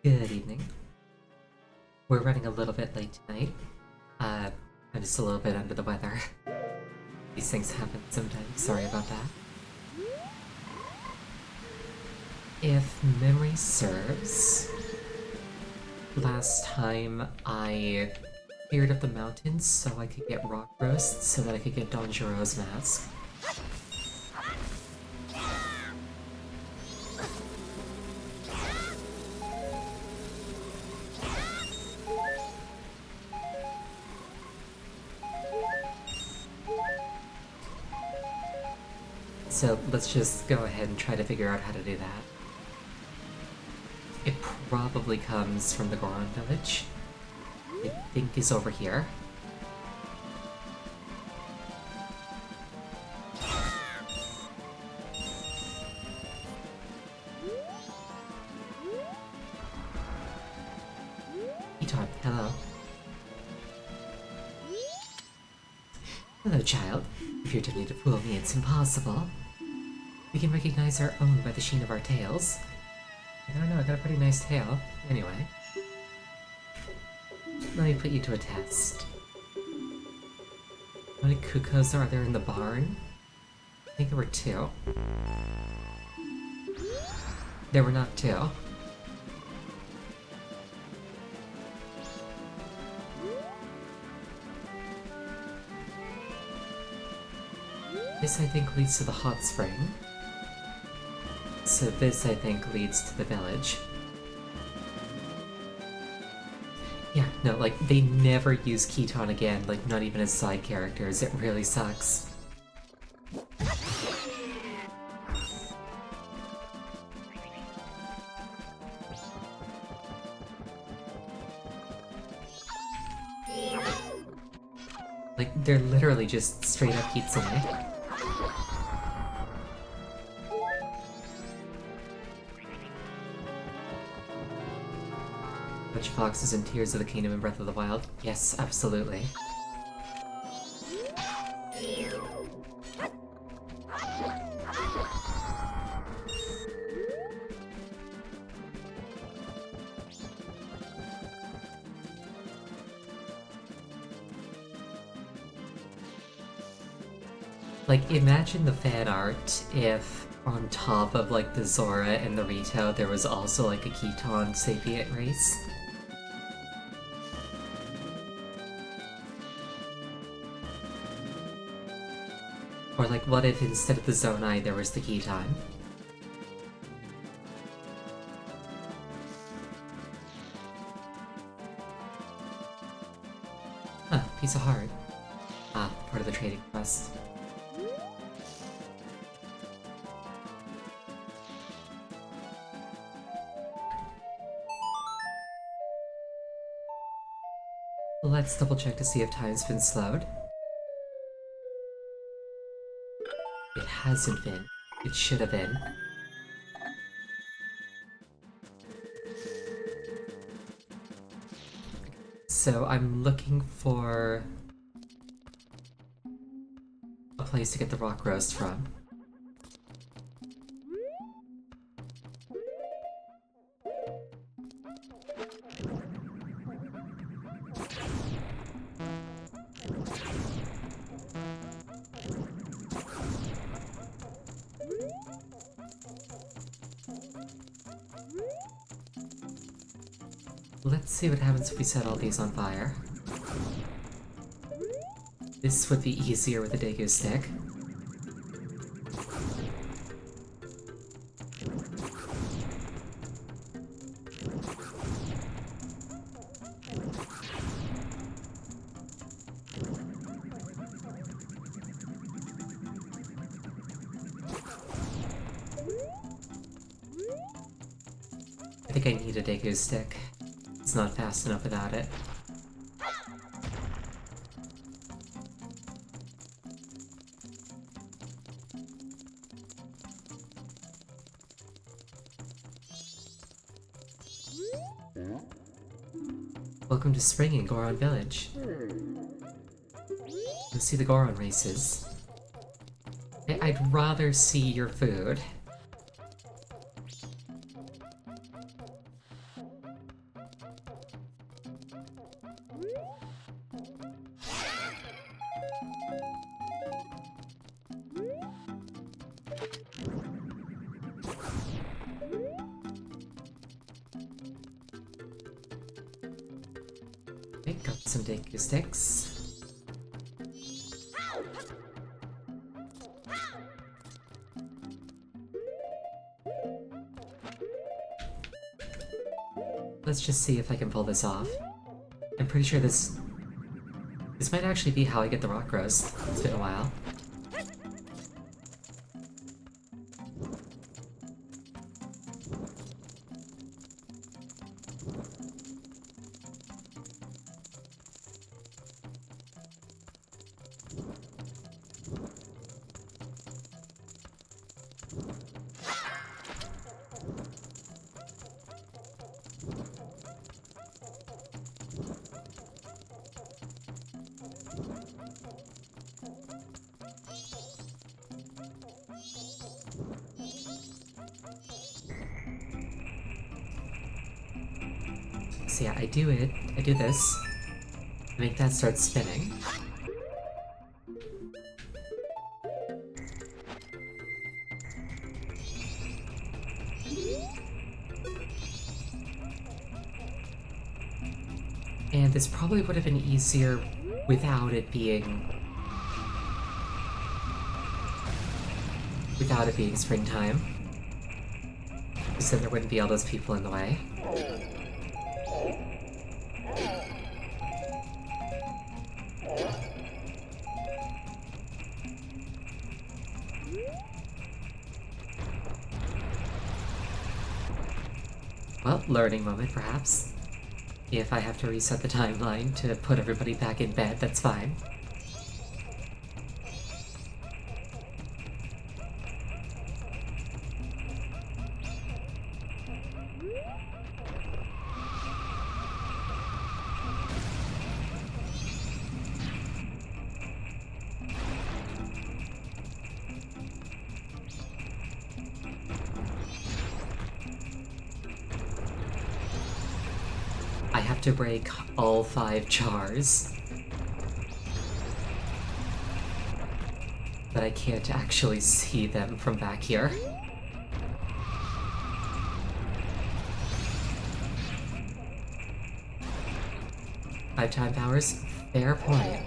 Good evening. We're running a little bit late tonight. I'm just a little bit under the weather. These things happen sometimes, sorry about that. If memory serves, last time I cleared up the mountains so I could get rock roasts so that I could get Donjuro's mask. So let's just go ahead and try to figure out how to do that. It probably comes from the Goron village. I think is over here. Eton, hello. Hello, child. If you're attempting to fool me, it's impossible. We can recognize our own by the sheen of our tails. I don't know, I got a pretty nice tail. Anyway. Let me put you to a test. How many Kukos are there in the barn? I think there were 2. There were not 2. This, I think, leads to the hot spring. So this, I think, leads to the village. Yeah, no, like, they never use Keaton again, like, not even as side characters. It really sucks. Like, they're literally just straight up Kitsune. Which foxes and Tears of the Kingdom in Breath of the Wild? Yes, absolutely. Like, imagine the fan art if on top of, like, the Zora and the Rito, there was also, like, a Keaton sapient race. Or, like, what if instead of the Zonai, there was the Keaton? Huh, piece of heart. Ah, part of the trading quest. Let's double check to see if time's been slowed. It hasn't been. It should have been. So I'm looking for a place to get the rock roast from. Let's see what happens if we set all these on fire. This would be easier with a Daegu stick. I think I need a Daegu stick. It's not fast enough without it. Welcome to spring in Goron Village. You'll see the Goron races. I'd rather see your food. Okay, got some Deku sticks. Let's just see if I can pull this off. I'm pretty sure this might actually be how I get the rock roast. It's been a while. So yeah, I do this, make that start spinning. And this probably would have been easier without it being springtime. Because then there wouldn't be all those people in the way. Well, learning moment, perhaps. If I have to reset the timeline to put everybody back in bed, that's fine. I have to break all 5 jars. But I can't actually see them from back here. Five time powers? Fair point.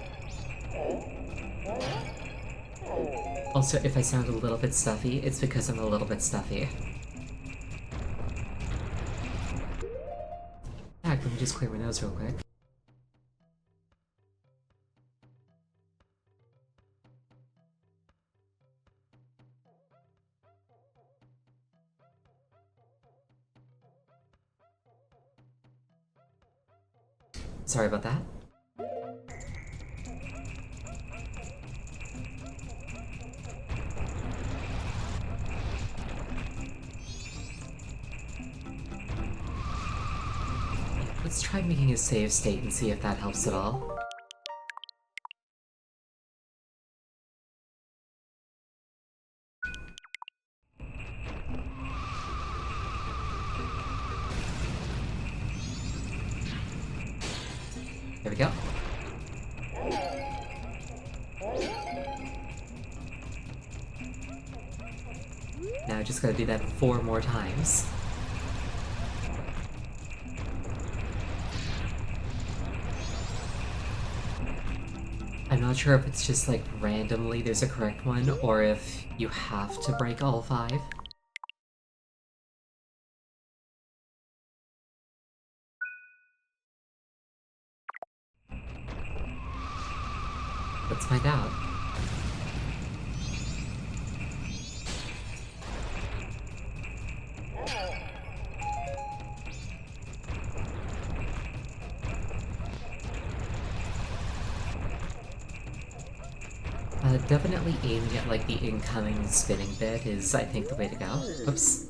Also, if I sound a little bit stuffy, it's because I'm a little bit stuffy. Let me just clear my nose real quick. Sorry about that. Let's try making a save state and see if that helps at all. There we go. Now I just gotta do that 4 more times. I'm not sure if it's just like randomly there's a correct one, or if you have to break all 5. Let's find out. Definitely aiming at like the incoming spinning bit is, I think, the way to go. Oops.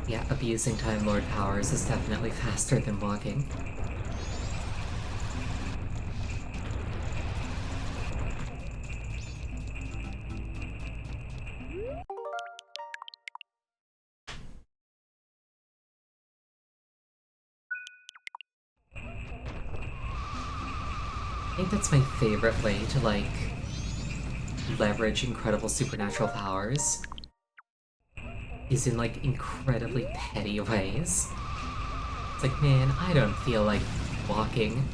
Yeah, abusing Time Lord powers is definitely faster than walking. I think that's my favorite way to, like, leverage incredible supernatural powers. Is in, like, incredibly petty ways. It's like, man, I don't feel like walking.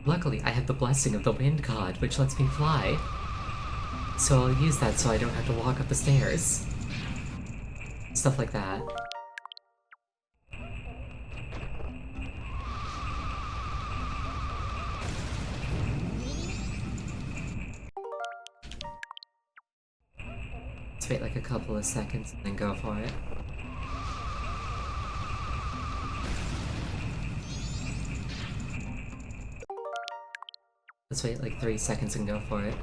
Luckily, I have the blessing of the wind god, which lets me fly. So I'll use that so I don't have to walk up the stairs. Stuff like that. Let's wait like a couple of seconds and then go for it. Let's wait like 3 seconds and go for it.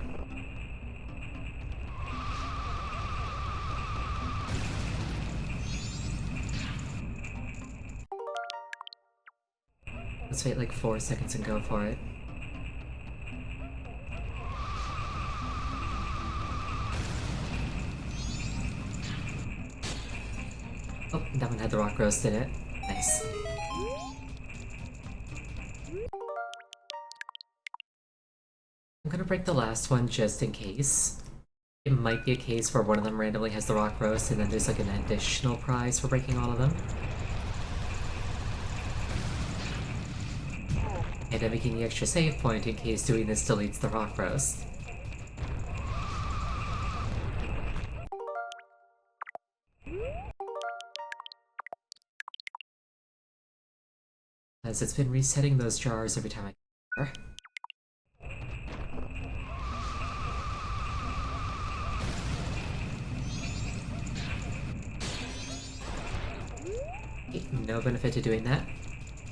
Let's wait like 4 seconds and go for it. Oh, that one had the rock roast in it. Nice. I'm gonna break the last one just in case. It might be a case where one of them randomly has the rock roast and then there's like an additional prize for breaking all of them. And I'm making the extra save point in case doing this deletes the rock roast. As it's been resetting those jars every time I get there. No benefit to doing that.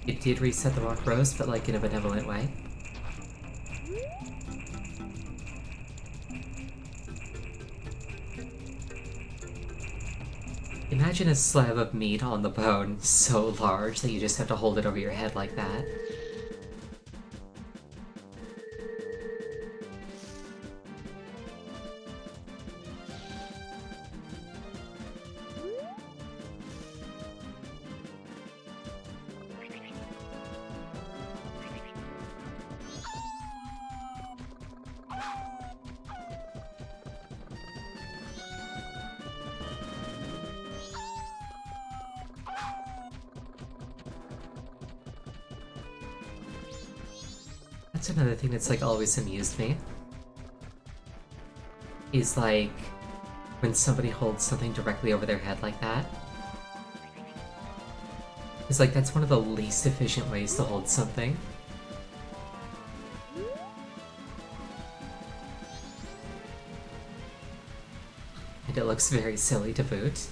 It did reset the rock roast, but like in a benevolent way. Imagine a slab of meat on the bone so large that you just have to hold it over your head like that. That's another thing that's like always amused me. Is like when somebody holds something directly over their head like that. It's like that's one of the least efficient ways to hold something. And it looks very silly to boot.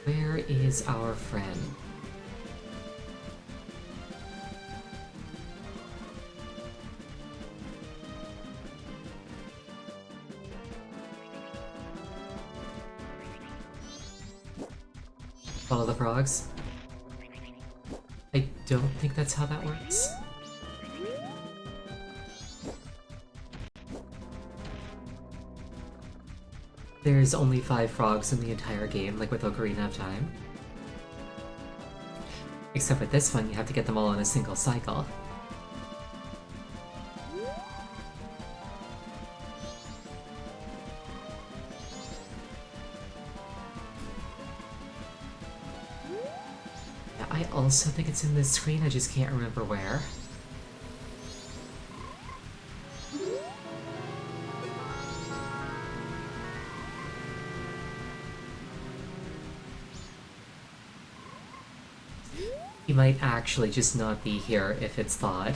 Where is our friend? Follow the frogs? I don't think that's how that works. There's only 5 frogs in the entire game, like with Ocarina of Time. Except with this one, you have to get them all in a single cycle. Yeah, I also think it's in this screen, I just can't remember where. He might actually just not be here if it's thawed.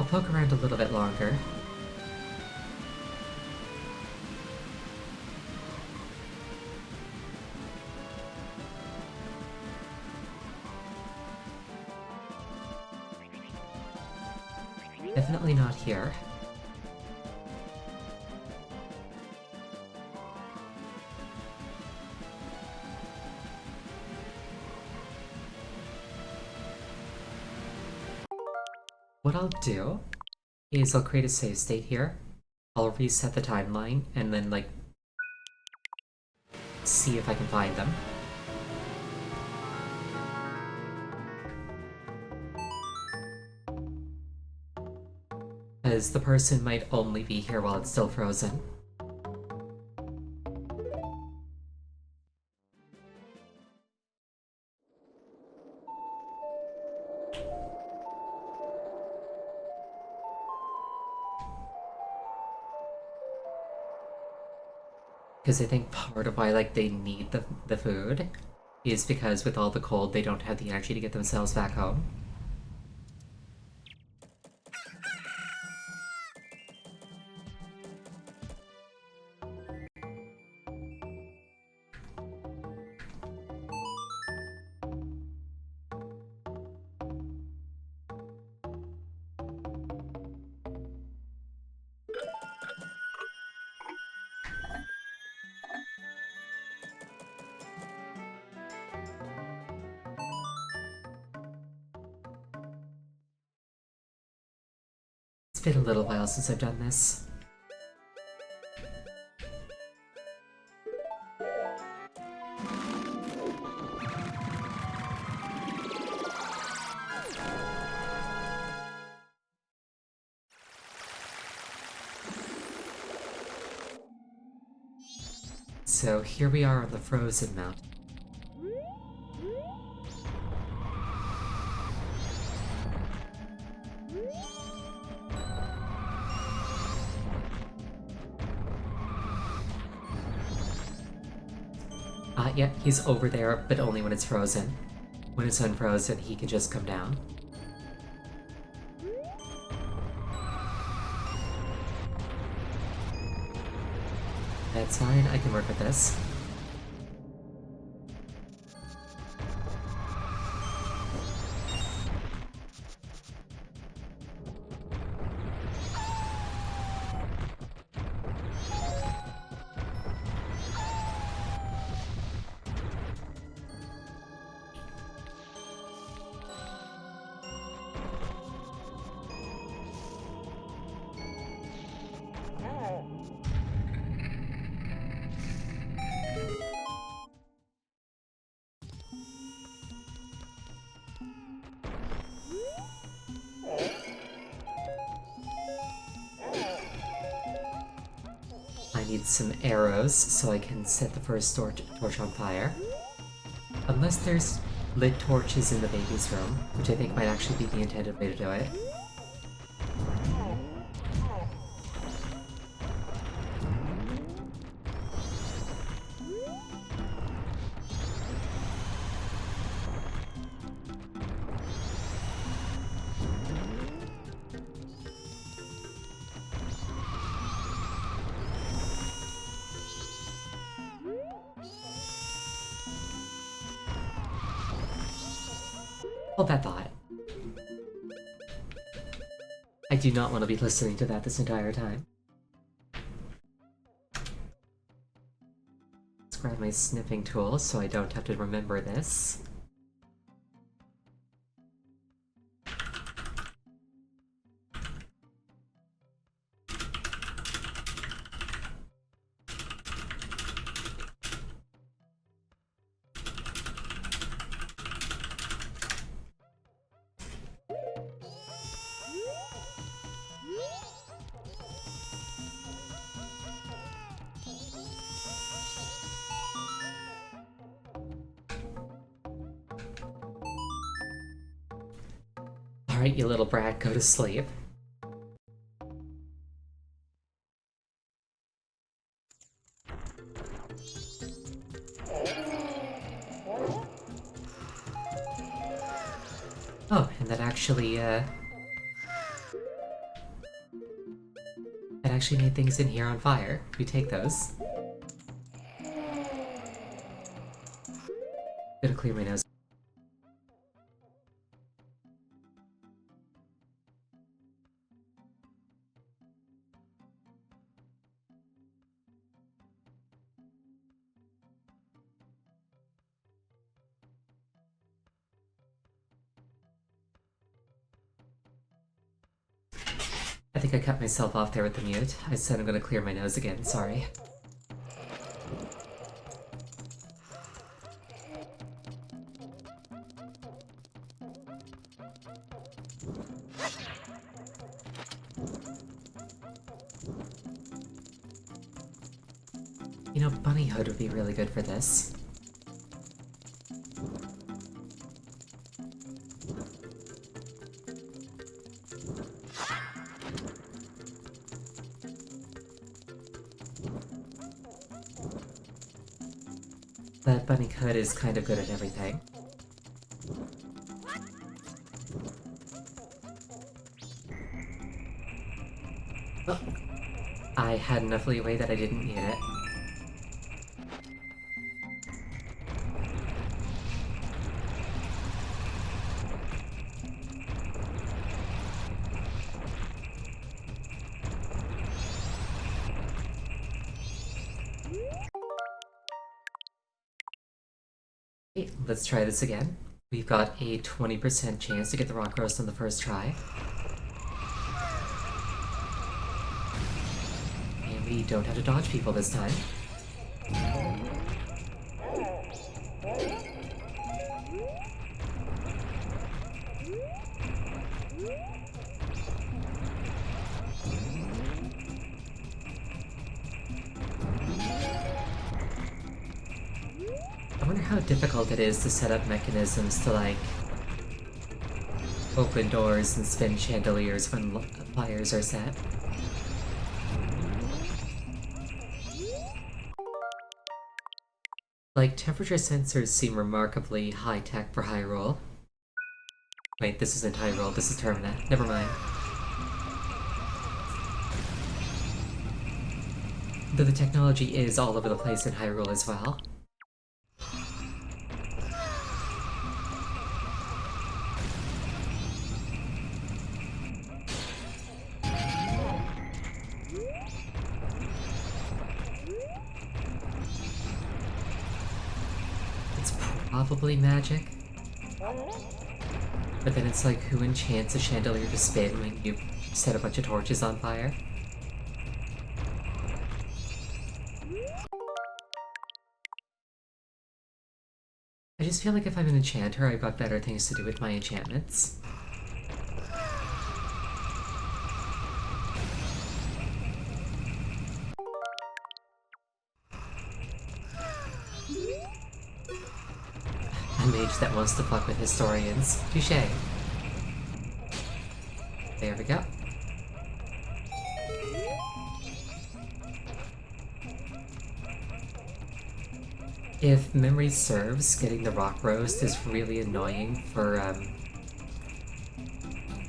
I'll poke around a little bit longer. Definitely not here. What I'll do is I'll create a save state here. I'll reset the timeline and then, like, see if I can find them. Because the person might only be here while it's still frozen. Because I think part of why, like, they need the food is because with all the cold, they don't have the energy to get themselves back home. It's been a little while since I've done this. So here we are on the frozen mountain. Yeah, he's over there, but only when it's frozen. When it's unfrozen, he can just come down. That's fine, I can work with this. I need some arrows so I can set the first torch on fire. Unless there's lit torches in the baby's room, which I think might actually be the intended way to do it. Hold that thought. I do not want to be listening to that this entire time. Let's grab my sniffing tool so I don't have to remember this. Alright, you little brat, go to sleep. Oh, and that actually, actually made things in here on fire. We take those. Gotta clear my nose. I think I cut myself off there with the mute. I said I'm gonna clear my nose again, sorry. You know, Bunny Hood would be really good for this. But Bunny Hood is kind of good at everything. Oh, I had enough leeway that I didn't need it. Okay, let's try this again. We've got a 20% chance to get the rock roast on the first try. And we don't have to dodge people this time. I wonder how difficult it is to set up mechanisms to, like, open doors and spin chandeliers when fires are set. Like, temperature sensors seem remarkably high-tech for Hyrule. Wait, this isn't Hyrule, this is Termina. Never mind. Though the technology is all over the place in Hyrule as well. Probably magic. But then it's like, who enchants a chandelier to spin when you set a bunch of torches on fire? I just feel like if I'm an enchanter, I've got better things to do with my enchantments. A mage that wants to fuck with historians. Touché. There we go. If memory serves, getting the rock roast is really annoying for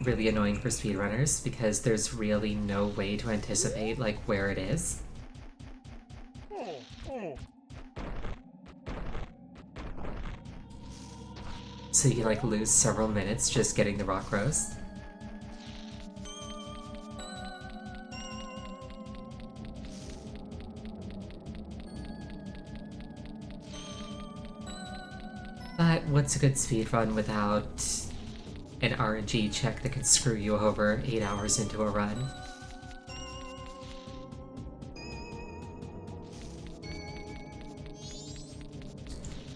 speedrunners because there's really no way to anticipate like where it is. So you like lose several minutes just getting the rock roast. But what's a good speedrun without an RNG check that can screw you over 8 hours into a run?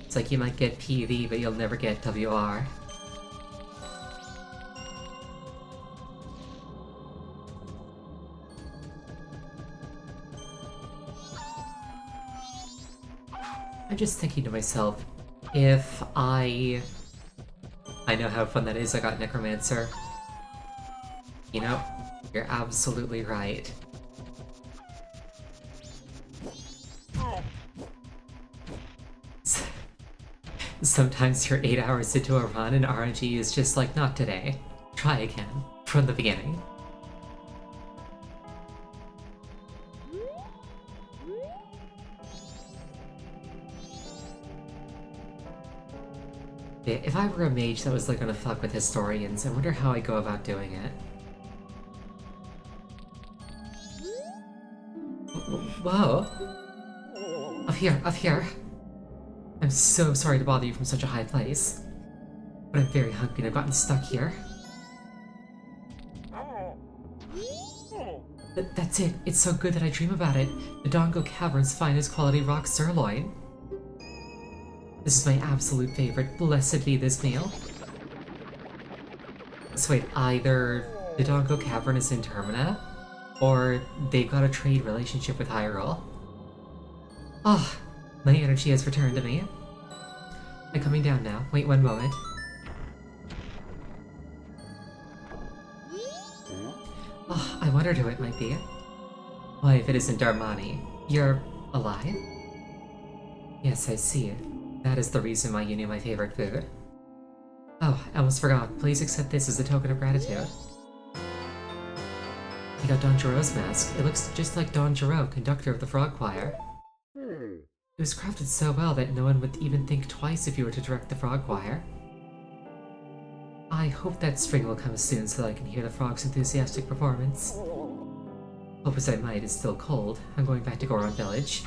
It's like you might get PV, but you'll never get WR. I'm just thinking to myself, if I know how fun that is, I got Necromancer. You know, you're absolutely right. Sometimes you're 8 hours into a run and RNG is just like, not today. Try again, from the beginning. Yeah, if I were a mage that was like gonna fuck with historians, I wonder how I go about doing it. Whoa! Up here, up here! I'm so sorry to bother you from such a high place, but I'm very hungry and I've gotten stuck here. That's it. It's so good that I dream about it. The Dongo Cavern's finest quality rock sirloin. This is my absolute favorite. Blessed be this meal. So wait, either the Dongo Cavern is in Termina, or they've got a trade relationship with Hyrule. Ah, my energy has returned to me. I'm coming down now. Wait one moment. Oh, I wondered who it might be. Why, if it isn't Darmani, you're alive? Yes, I see. That is the reason why you knew my favorite food. Oh, I almost forgot. Please accept this as a token of gratitude. You got Don Giro's mask. It looks just like Don Giro, conductor of the Frog Choir. It was crafted so well that no one would even think twice if you were to direct the Frog Choir. I hope that spring will come soon so that I can hear the frog's enthusiastic performance. Hope as I might, it's still cold. I'm going back to Goron Village.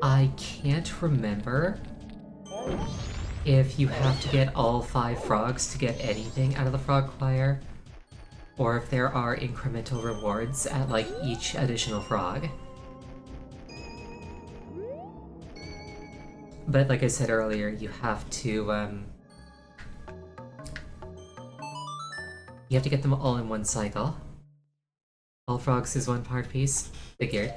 I can't remember if you have to get all 5 frogs to get anything out of the Frog Choir, or if there are incremental rewards at, like, each additional frog. But like I said earlier, you have to get them all in one cycle. All frogs is 1 part piece. Figured.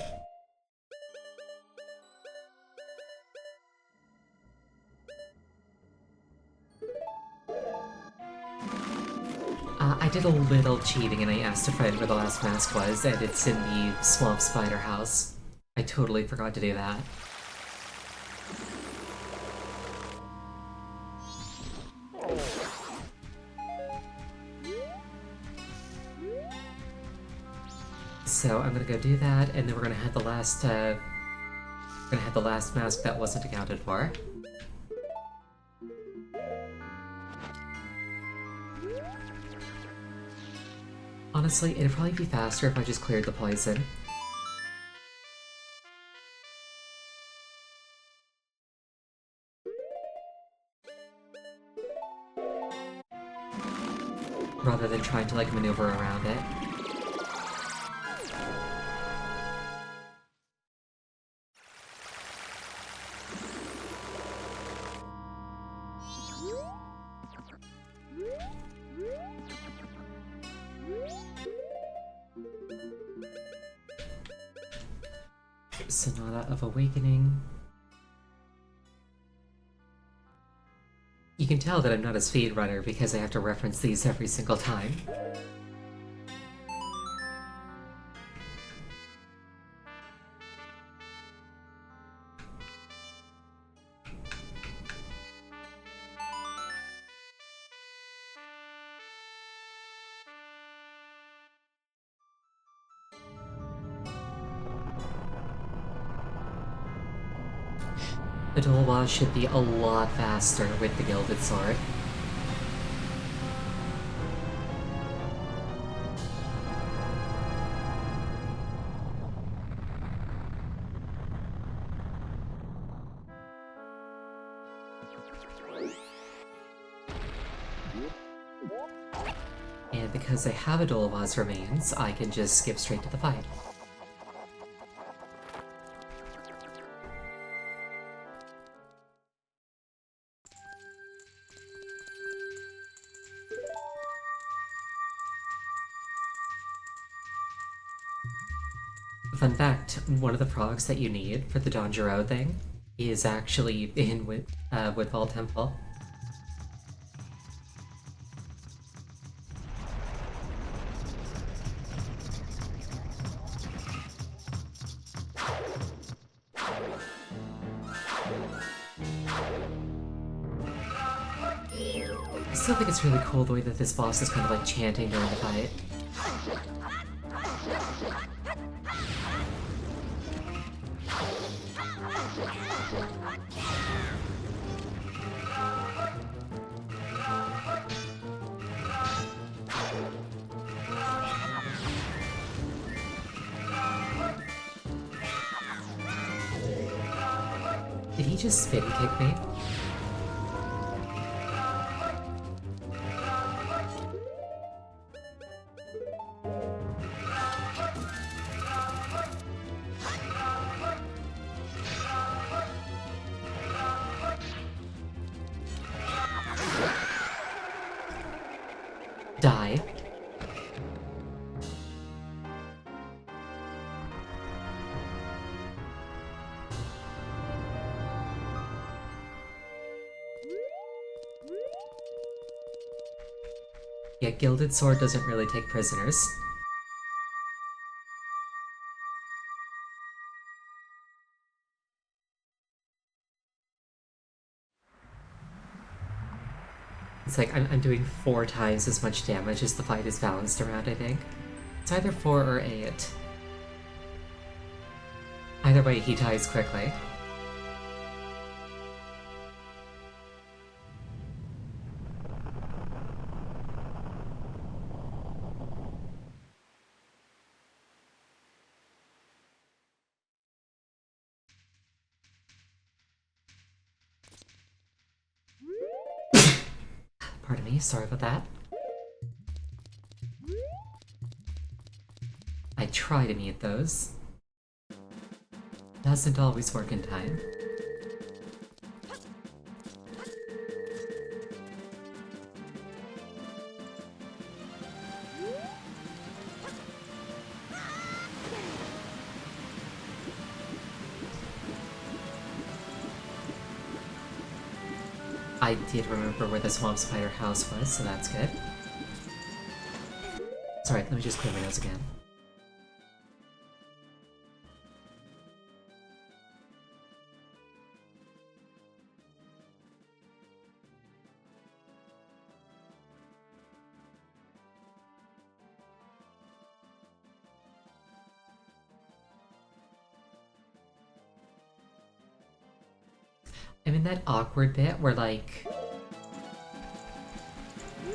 I did a little cheating and I asked a friend where the last mask was, and it's in the Swamp Spider house. I totally forgot to do that. So I'm gonna go do that, and then we're gonna have the last mask that wasn't accounted for. Honestly, it'd probably be faster if I just cleared the poison. Rather than trying to, like, maneuver around it. Sonata of Awakening. You can tell that I'm not a speedrunner because I have to reference these every single time. The Dolwa should be a lot faster with the Gilded Sword. And because I have a Dolwa's remains, I can just skip straight to the fight. Fun fact, one of the frogs that you need for the Donjuro thing is actually in Woodfall Temple. I still think it's really cool the way that this boss is kind of like chanting during the fight. Did he just spin kick me? Die. Yeah, Gilded Sword doesn't really take prisoners. It's like I'm doing 4 times as much damage as the fight is balanced around, I think. It's either 4 or 8. Either way, he dies quickly. Pardon me, sorry about that. I try to meet those. Doesn't always work in time. I did remember where the swamp spider house was, so that's good. Sorry, let me just clear my nose again. I'm in that awkward bit where, like,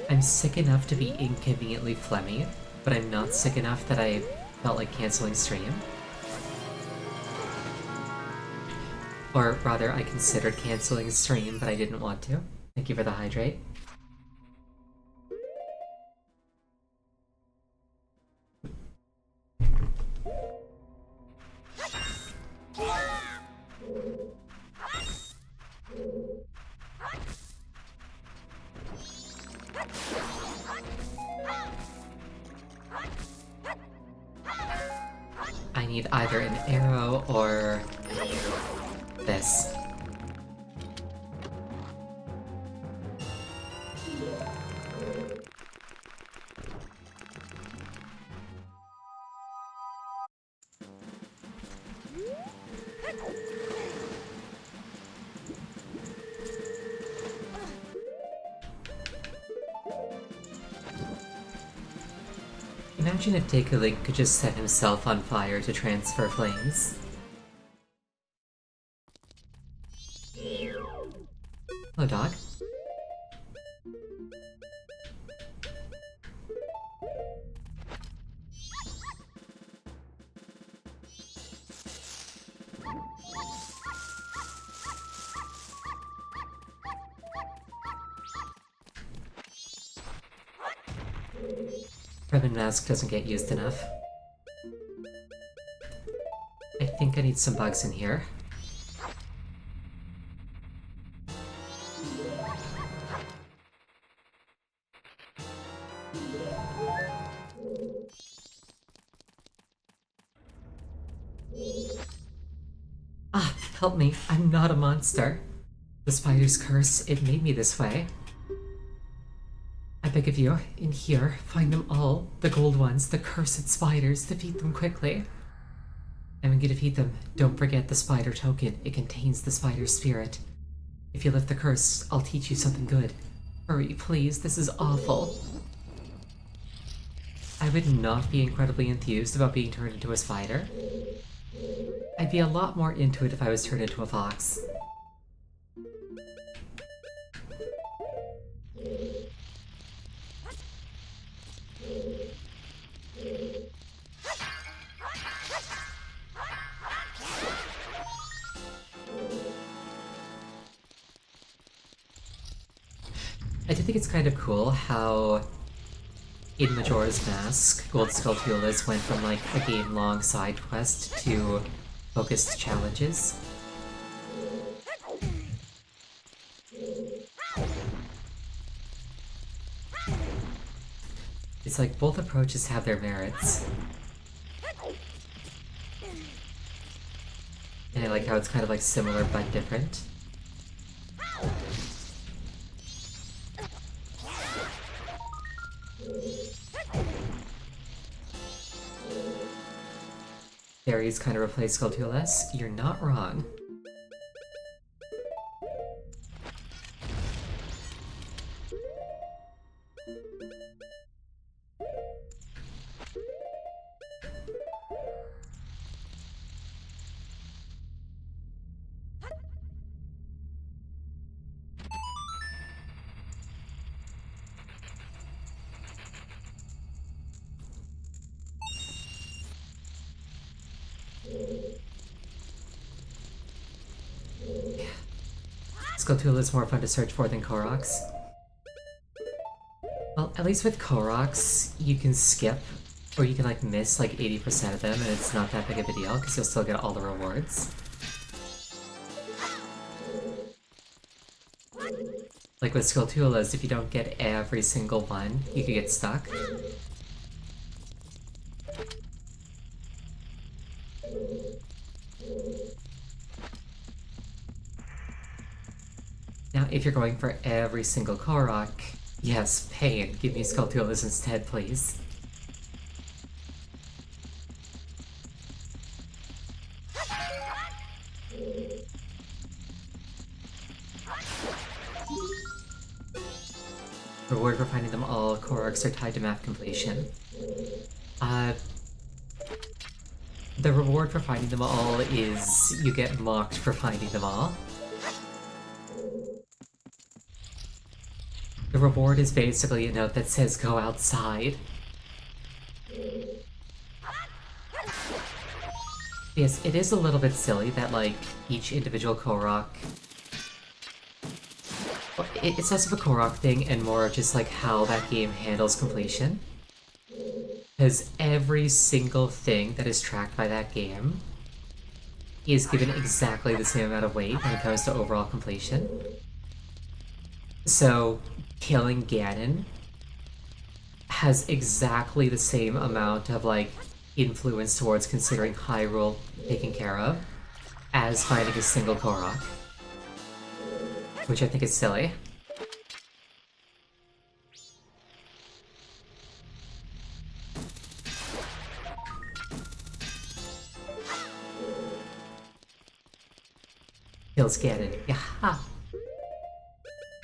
I'm sick enough to be inconveniently phlegmy, but I'm not sick enough that I felt like canceling stream. Or rather, I considered canceling stream, but I didn't want to. Thank you for the hydrate. I need either an arrow or this. Imagine if Take-A-Link could just set himself on fire to transfer flames. Hello, dog. Ribbon Mask doesn't get used enough. I think I need some bugs in here. Ah, help me. I'm not a monster. The spider's curse, it made me this way. I beg of you, in here, find them all. The gold ones, the cursed spiders, defeat them quickly. And when you defeat them, don't forget the spider token. It contains the spider spirit. If you lift the curse, I'll teach you something good. Hurry, please, this is awful. I would not be incredibly enthused about being turned into a spider. I'd be a lot more into it if I was turned into a fox. I do think it's kind of cool how in Majora's Mask, Gold Skulltulas went from like a game-long side quest to focused challenges. It's like both approaches have their merits. And I like how it's kind of like similar but different. Fairies kind of replace Skulltulas. You're not wrong. Skulltula is more fun to search for than Koroks. Well, at least with Koroks, you can skip, or you can like miss like 80% of them, and it's not that big of a deal, because you'll still get all the rewards. Like with Skulltulas, if you don't get every single one, you could get stuck. Now, if you're going for every single Korok, yes, pain. Give me Skulltulas instead, please. Reward for finding them all. Koroks are tied to map completion. The reward for finding them all is you get mocked for finding them all. The reward is basically a note that says go outside. Yes, it is a little bit silly that, like, each individual Korok... Well, it's less of a Korok thing and more just, like, how that game handles completion. Because every single thing that is tracked by that game is given exactly the same amount of weight when it comes to overall completion. So, killing Ganon has exactly the same amount of, like, influence towards considering Hyrule taken care of as finding a single Korok. Which I think is silly. Kills Ganon. Yaha!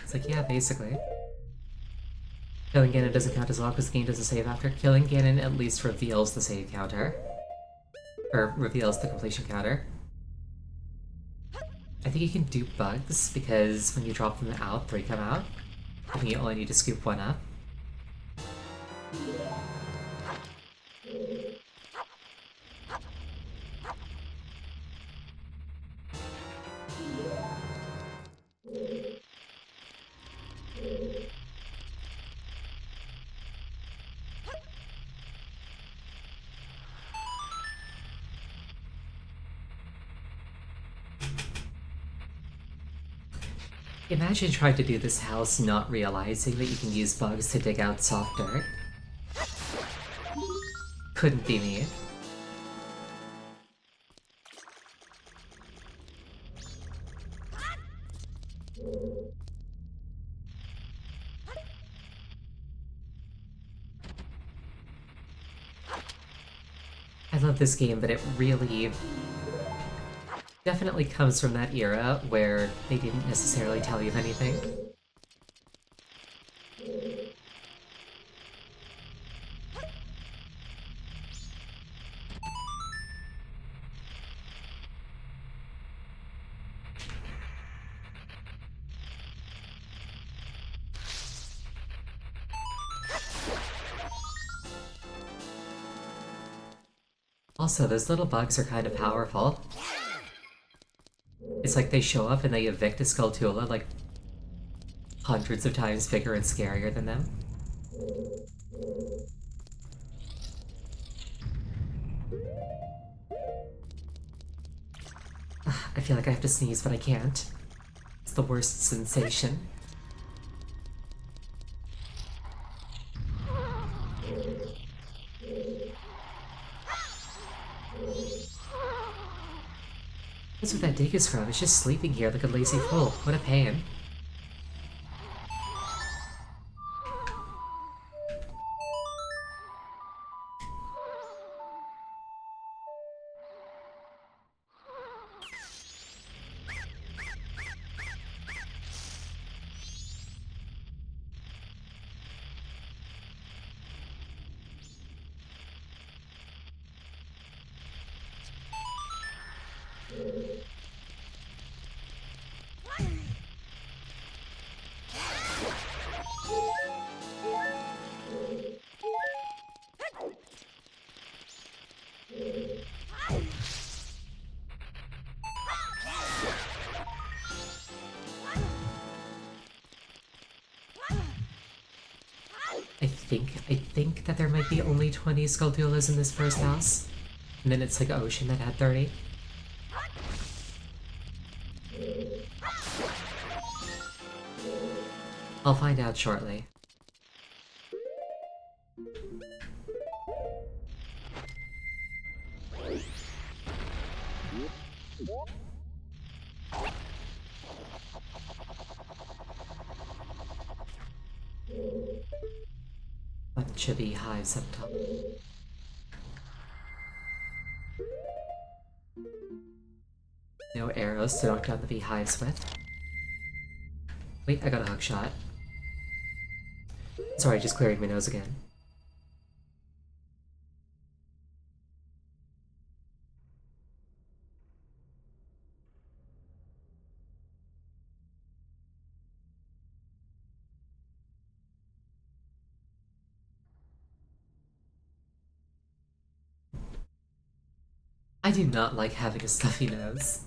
It's like, yeah, basically. Killing Ganon doesn't count as well because the game doesn't save after. Killing Ganon at least reveals the save counter. Or reveals the completion counter. I think you can do bugs because when you drop them out, 3 come out. I think you only need to scoop 1 up. Imagine trying to do this house not realizing that you can use bugs to dig out soft dirt. Couldn't be me. I love this game, but it really definitely comes from that era where they didn't necessarily tell you anything. Also, those little bugs are kind of powerful. It's like they show up and they evict a Skulltula, like, hundreds of times bigger and scarier than them. I feel like I have to sneeze, but I can't. It's the worst sensation. What's with that Deku Scrub? It's just sleeping here like a lazy fool. What a pain. I think that there might be only 20 Skulltulas in this first house. And then it's like Ocean that had 30. I'll find out shortly. Bunch of beehives up top. No arrows to knock down the beehives with. Wait, I got a hook shot. Sorry, just clearing my nose again. I do not like having a stuffy nose.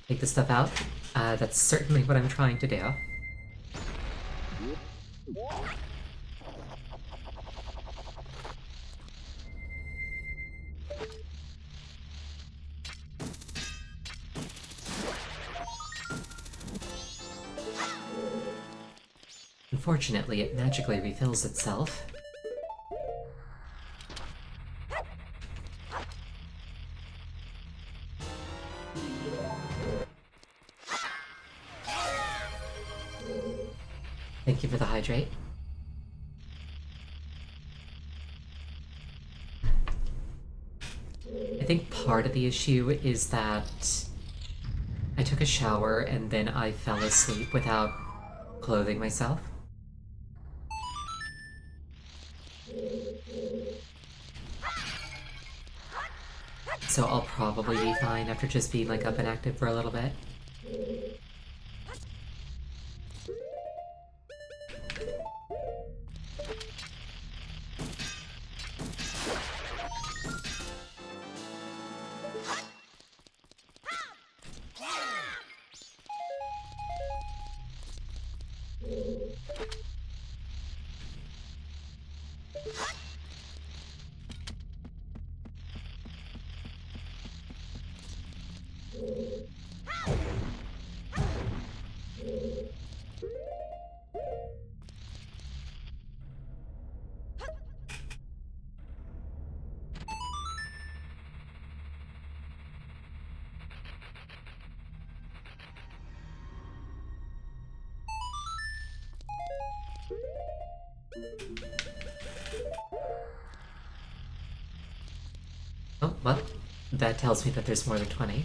Take the stuff out. That's certainly what I'm trying to do. Unfortunately, it magically refills itself. Thank you for the hydrate. I think part of the issue is that I took a shower and then I fell asleep without clothing myself. So I'll probably be fine after just being like up and active for a little bit. Oh, well, that tells me that there's more than 20.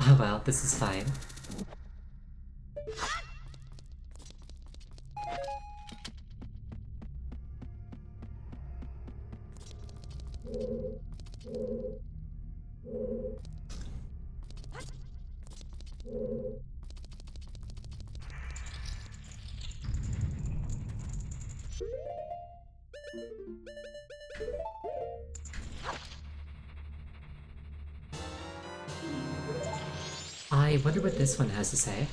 Oh well, this is fine. I wonder what this one has to say.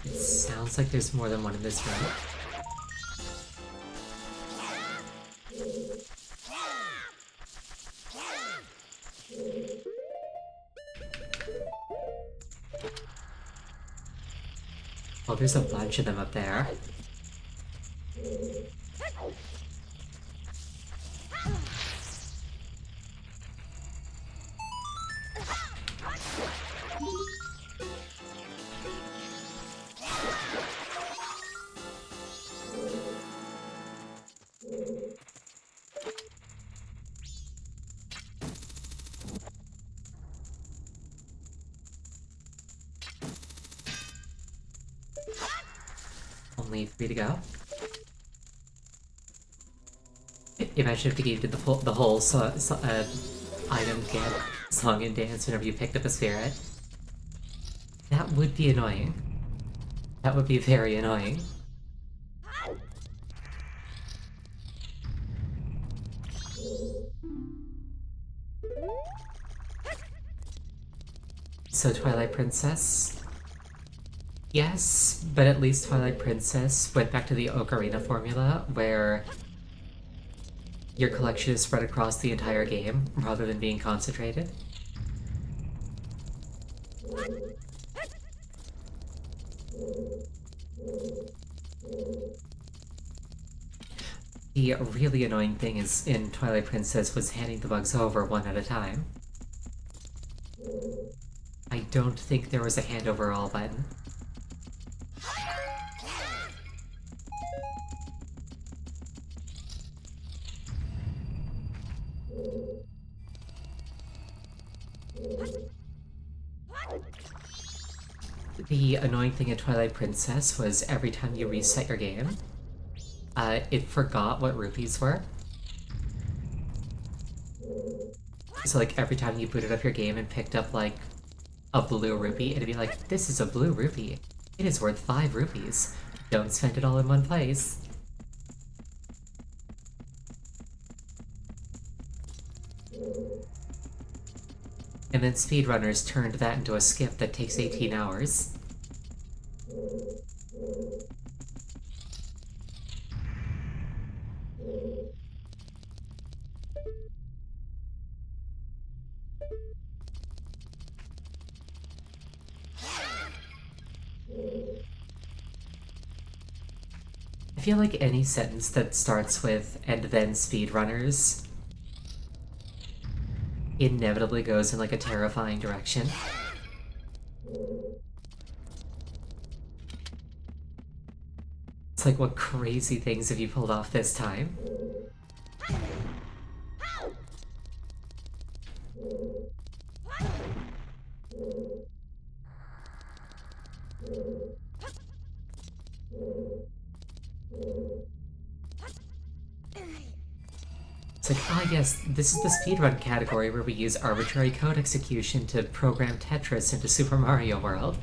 It sounds like there's more than one in this room. Oh, there's a bunch of them up there. Only 3 to go. Imagine if the game did the whole item get song and dance whenever you picked up a spirit. That would be annoying. That would be very annoying. So Twilight Princess? Yes, but at least Twilight Princess went back to the Ocarina formula, where your collection is spread across the entire game, rather than being concentrated. The really annoying thing is in Twilight Princess was handing the bugs over one at a time. I don't think there was a hand over all button. The annoying thing in Twilight Princess was every time you reset your game, it forgot what rupees were. So like every time you booted up your game and picked up like a blue rupee, it'd be like, this is a blue rupee. It is worth 5 rupees. Don't spend it all in one place. And then speedrunners turned that into a skip that takes 18 hours. I feel like any sentence that starts with "and then speedrunners" inevitably goes in like a terrifying direction. It's like, what crazy things have you pulled off this time? It's like, ah yes, this is the speedrun category where we use arbitrary code execution to program Tetris into Super Mario World.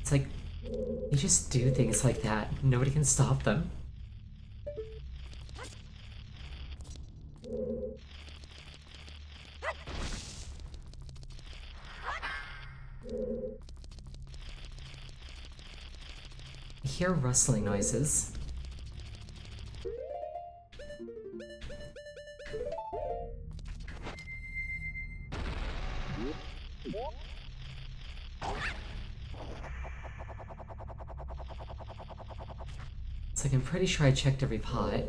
It's like, you just do things like that. Nobody can stop them. I hear rustling noises. It's like I'm pretty sure I checked every pot.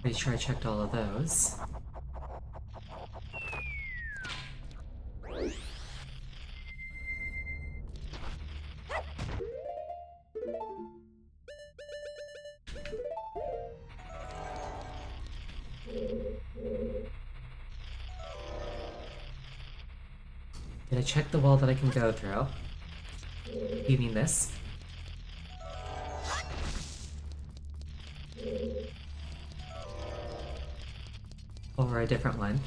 Pretty sure I checked all of those. Did I check the wall that I can go through? You mean this? Or a different one?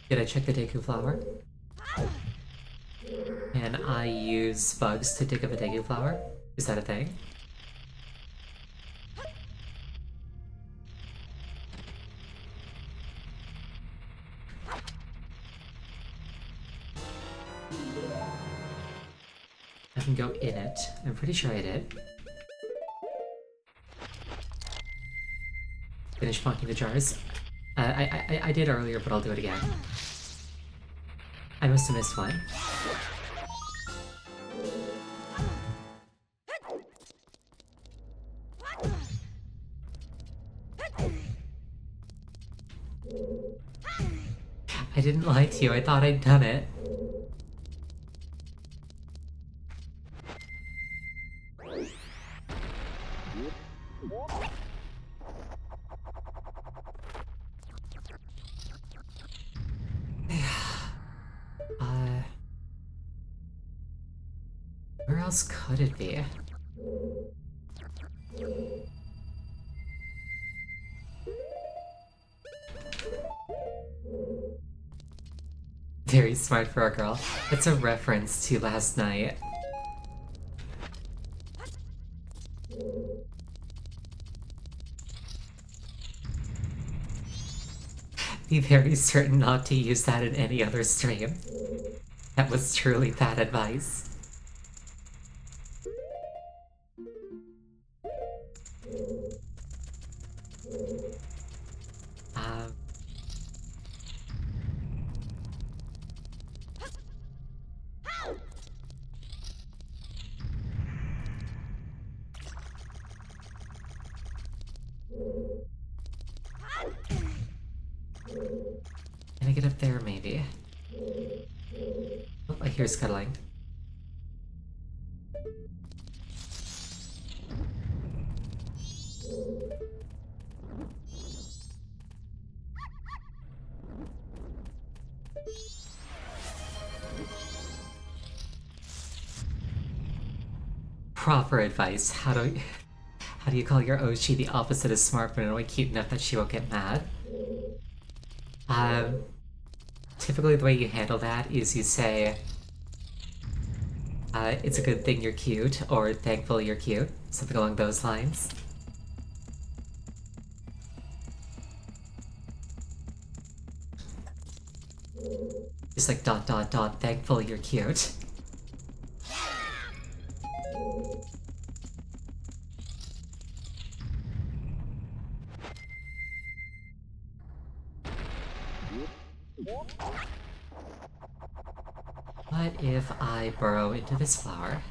Did I check the Deku flower? Can I use bugs to dig up a Deku flower? Is that a thing? I can go in it. I'm pretty sure I did. Finish plonking the jars. I did earlier, but I'll do it again. I must have missed one. I didn't lie to you, I thought I'd done it. Where else could it be? Very smart for a girl. It's a reference to last night. Be very certain not to use that in any other stream. That was truly bad advice. Can I get up there, maybe? Oh, I hear scuttling. Proper advice. How do you call your Oshi the opposite of smart but annoy cute enough that she won't get mad? Typically the way you handle that is you say, it's a good thing you're cute, or thankful you're cute, something along those lines. Just like ... thankful you're cute. What if I burrow into this flower?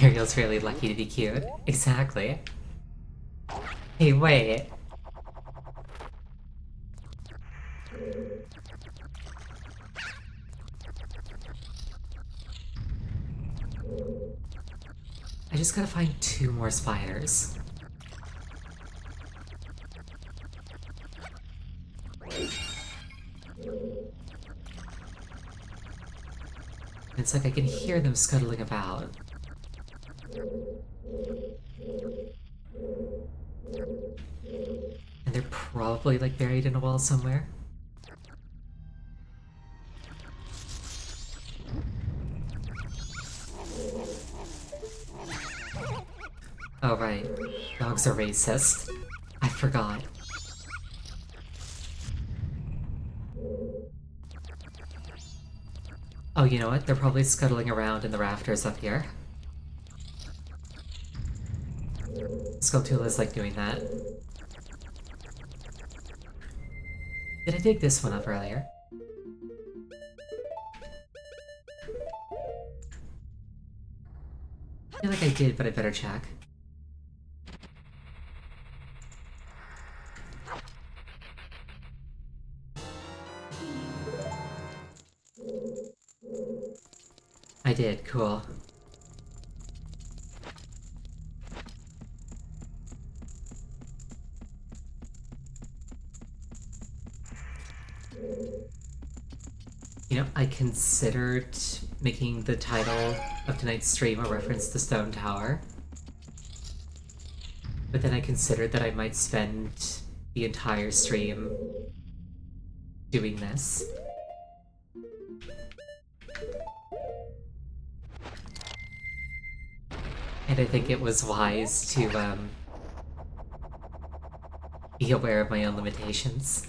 Ariel's really lucky to be cute. Exactly. Hey, wait. I just gotta find 2 more spiders. It's like I can hear them scuttling about. probably like buried in a wall somewhere. Oh right, dogs are racist. I forgot. Oh, you know what? They're probably scuttling around in the rafters up here. Skulltula's like doing that. Did I dig this one up earlier? I feel like I did, but I better check. I did, cool. You know, I considered making the title of tonight's stream a reference to Stone Tower. But then I considered that I might spend the entire stream doing this. And I think it was wise to, be aware of my own limitations.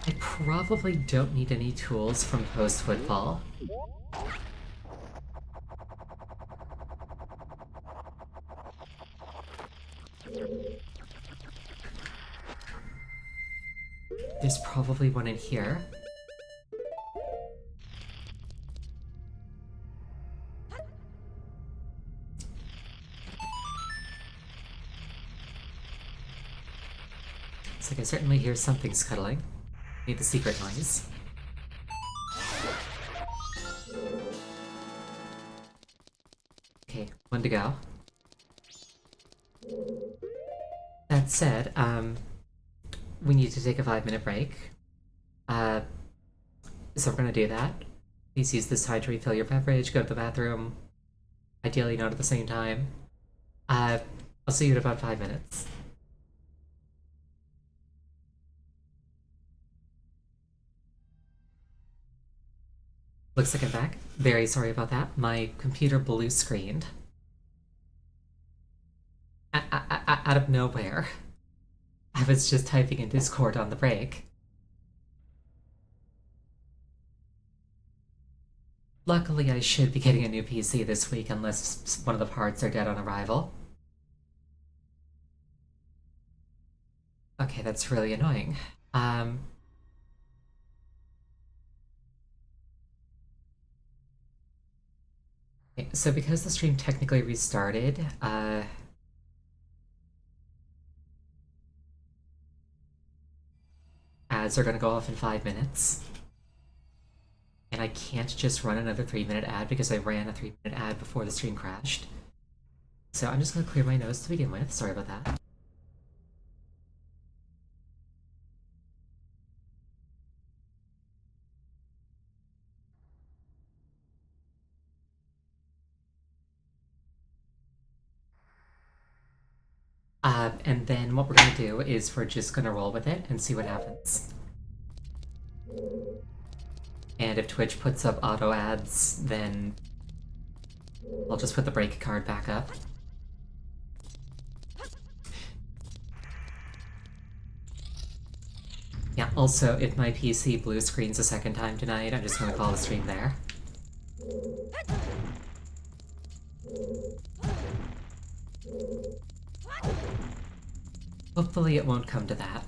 I probably don't need any tools from post-football. There's probably one in here. It's like I certainly hear something scuttling. Made the secret noise. Okay, one to go. That said, we need to take a 5-minute break. So we're gonna do that. Please use this time to refill your beverage, go to the bathroom. Ideally not at the same time. I'll see you in about 5 minutes. Looks like I'm back. Very sorry about that. My computer blue screened. Out of nowhere. I was just typing in Discord on the break. Luckily, I should be getting a new PC this week unless one of the parts are dead on arrival. Okay, that's really annoying. Okay, so because the stream technically restarted, ads are gonna go off in 5 minutes. And I can't just run another 3-minute ad because I ran a 3-minute ad before the stream crashed. So I'm just gonna clear my nose to begin with. Sorry about that. And then what we're gonna do is we're just gonna roll with it and see what happens. And if Twitch puts up auto ads, then I'll just put the break card back up. Yeah, also, if my PC blue screens a second time tonight, I'm just gonna call the stream there. Hopefully it won't come to that.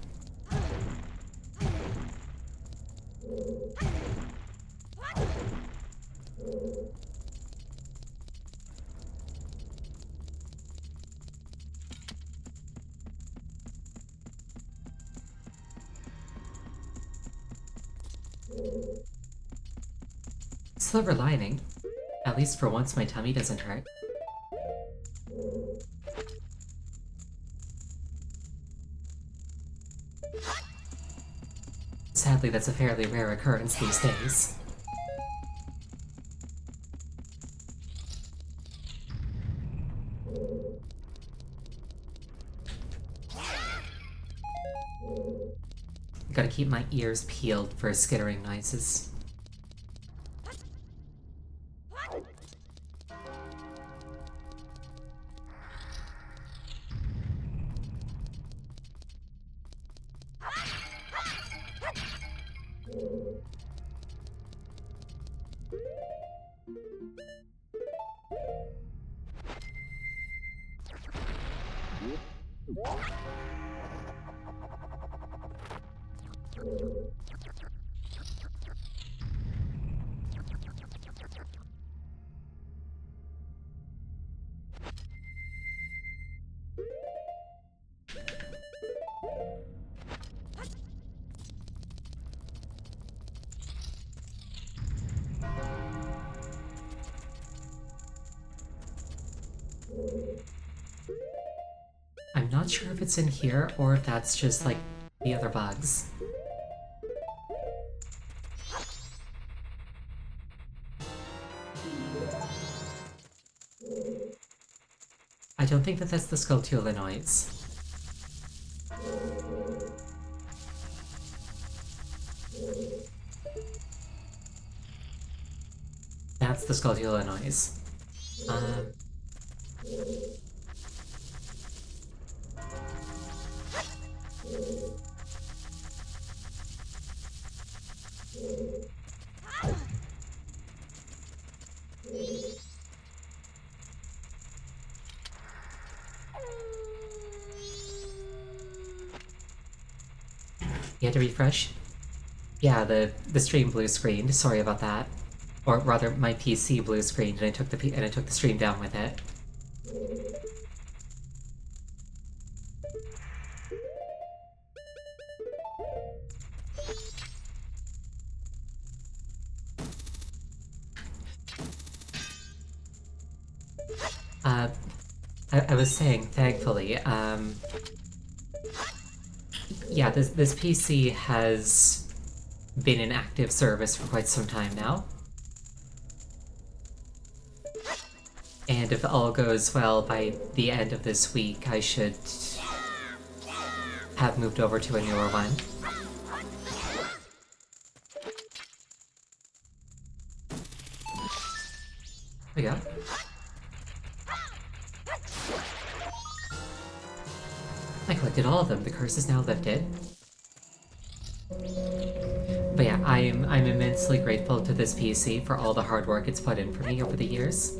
Silver lining. At least for once my tummy doesn't hurt. Sadly, that's a fairly rare occurrence these days. Gotta keep my ears peeled for skittering noises. I'm not sure if it's in here or if that's just like the other bugs. I don't think that that's the Skulltula noise. That's the Skulltula noise. You had to refresh? Yeah, the stream blue screened. Sorry about that. Or rather, my PC blue screened, and I took the stream down with it. I was saying, thankfully, yeah, this PC has been in active service for quite some time now. And if all goes well, by the end of this week, I should have moved over to a newer one. There we go. I collected all of them. The curse is now lifted. But yeah, I'm immensely grateful to this PC for all the hard work it's put in for me over the years.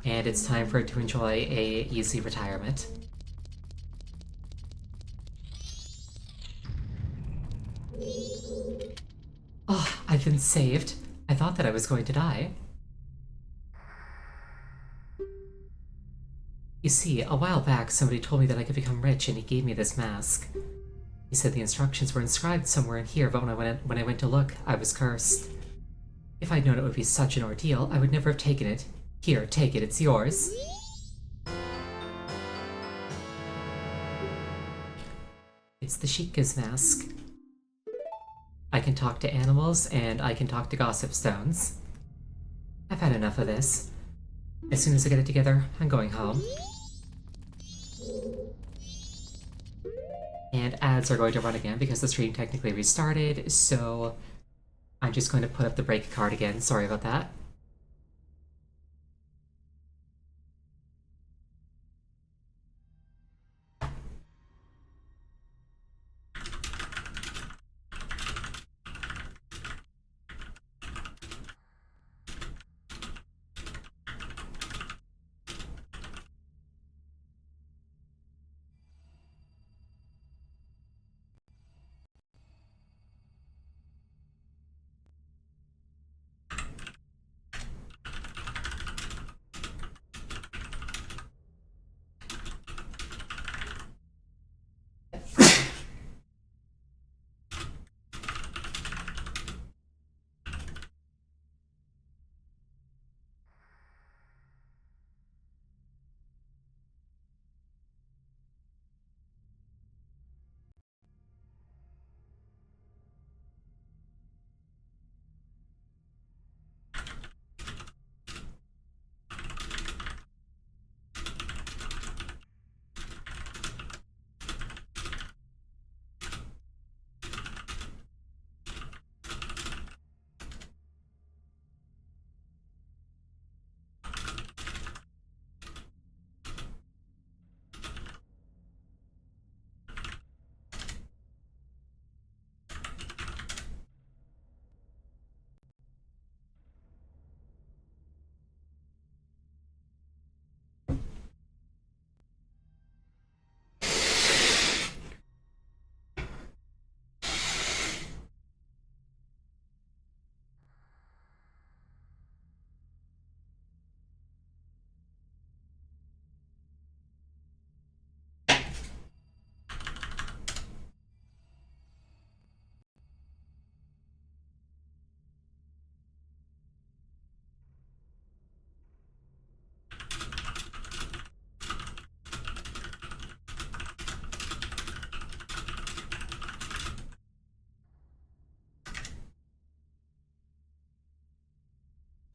And it's time for it to enjoy a easy retirement. Oh, I've been saved. I thought that I was going to die. You see, a while back somebody told me that I could become rich and he gave me this mask. He said the instructions were inscribed somewhere in here, but when I went to look, I was cursed. If I'd known it would be such an ordeal, I would never have taken it. Here, take it, it's yours. It's the Sheikah's mask. I can talk to animals, and I can talk to gossip stones. I've had enough of this. As soon as I get it together, I'm going home. And ads are going to run again because the stream technically restarted, so I'm just going to put up the break card again. Sorry about that.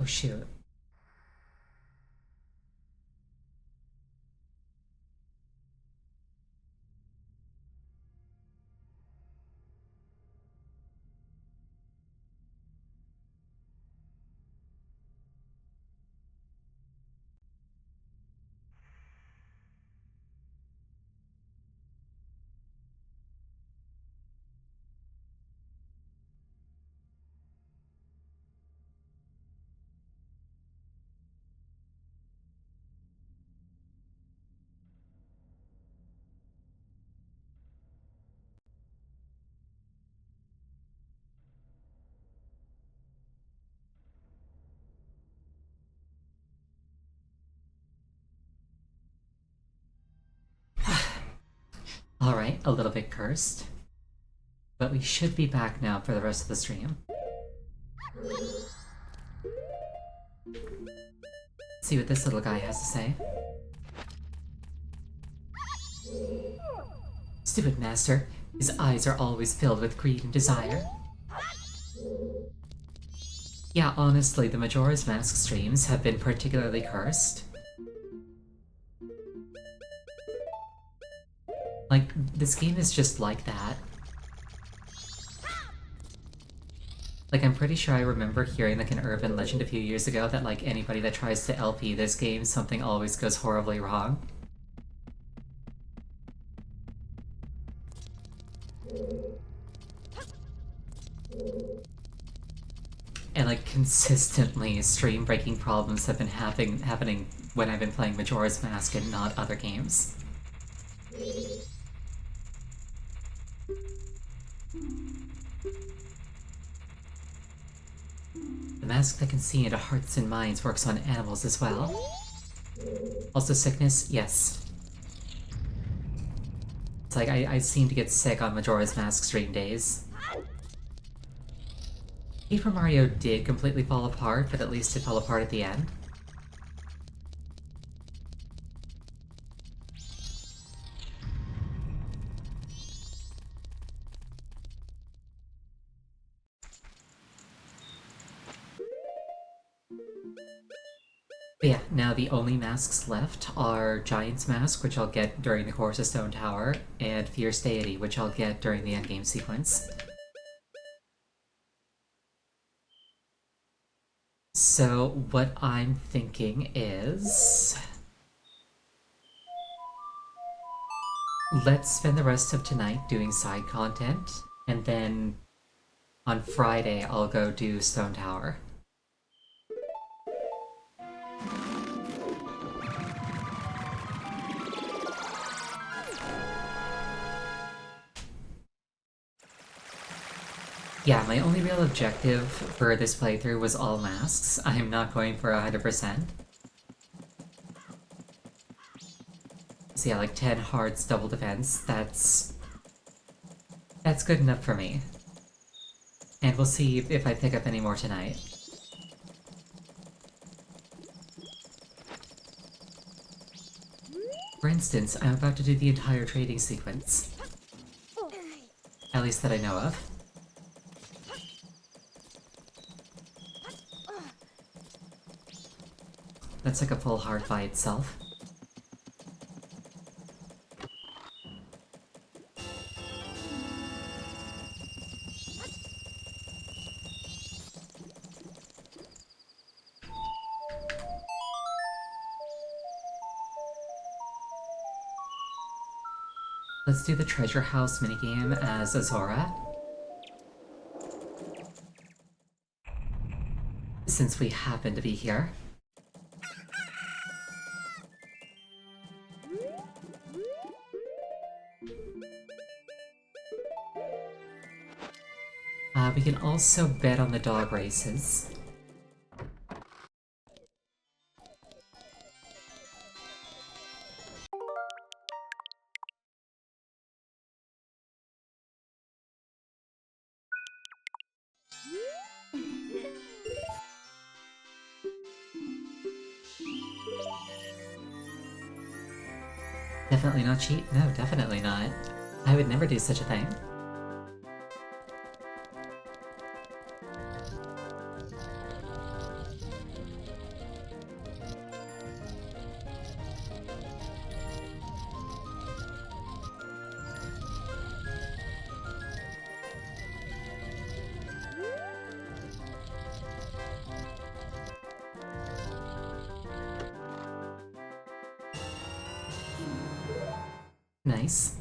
Oh shoot. Alright, a little bit cursed. But we should be back now for the rest of the stream. See what this little guy has to say. Stupid master. His eyes are always filled with greed and desire. Yeah, honestly, the Majora's Mask streams have been particularly cursed. Like, this game is just like that. Like, I'm pretty sure I remember hearing like an urban legend a few years ago that like anybody that tries to LP this game, something always goes horribly wrong. And like consistently stream-breaking problems have been happening when I've been playing Majora's Mask and not other games. The mask that can see into hearts and minds works on animals as well. Also sickness, yes. It's like I seem to get sick on Majora's Mask stream days. Paper Mario did completely fall apart, but at least it fell apart at the end. But yeah, now the only masks left are Giant's Mask, which I'll get during the course of Stone Tower, and Fierce Deity, which I'll get during the endgame sequence. So what I'm thinking is... let's spend the rest of tonight doing side content, and then on Friday I'll go do Stone Tower. Yeah, my only real objective for this playthrough was all masks. I'm not going for 100%. So yeah, like 10 hearts, double defense, that's good enough for me. And we'll see if I pick up any more tonight. For instance, I'm about to do the entire trading sequence. At least that I know of. That's like a full heart by itself. Let's do the treasure house minigame as Azora. Since we happen to be here. We can also bet on the dog races. Definitely not cheat? No, definitely not. I would never do such a thing. Nice.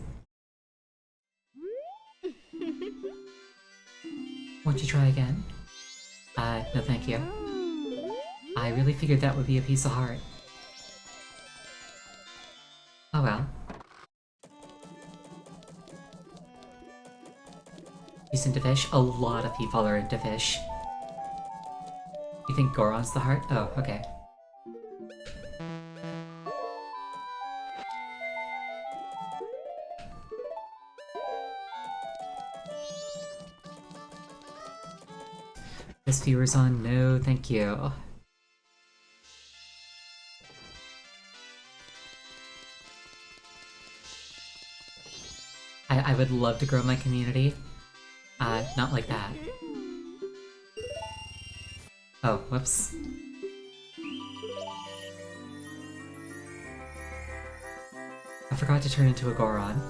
Won't you try again? No thank you. I really figured that would be a piece of heart. Oh well. He's into fish? A lot of people are into fish. You think Goron's the heart? Oh, okay. This viewer's on? No, thank you. I would love to grow my community. Not like that. Oh, whoops. I forgot to turn into a Goron.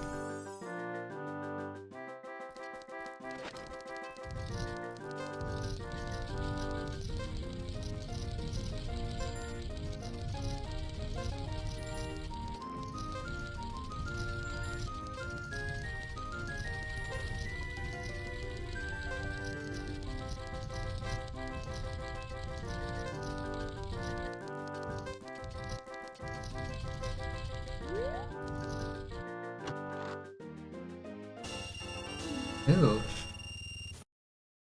Ooh.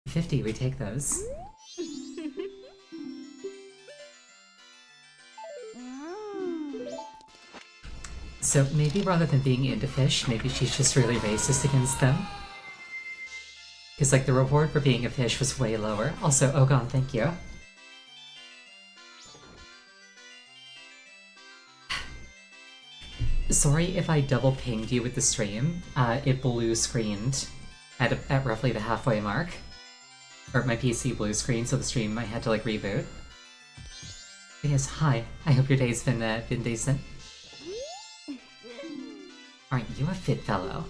50, we take those. So maybe rather than being into fish, maybe she's just really racist against them. Because, like, the reward for being a fish was way lower. Also, Ogon, thank you. Sorry if I double pinged you with the stream. It blue screened at roughly the halfway mark. Or my PC blue screen, so the stream I had to like reboot. But yes, hi. I hope your day's been decent. Aren't you a fit fellow?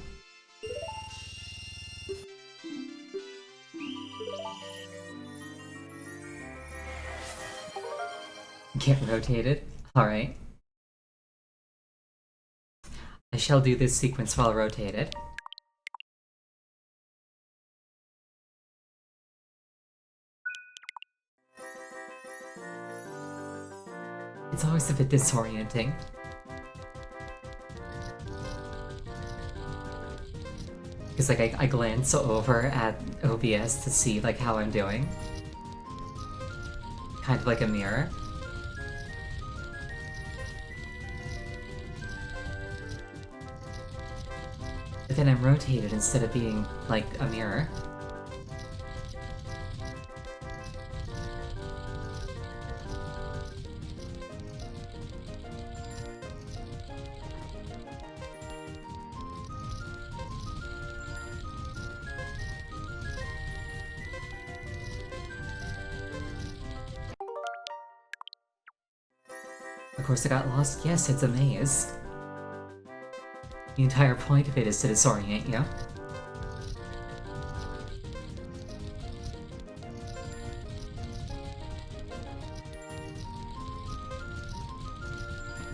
Get rotated? Alright. I shall do this sequence while rotated. It's always a bit disorienting. Because like I glance over at OBS to see like how I'm doing. Kind of like a mirror. But then I'm rotated instead of being like a mirror. Of course I got lost. Yes, it's a maze. The entire point of it is to disorient you.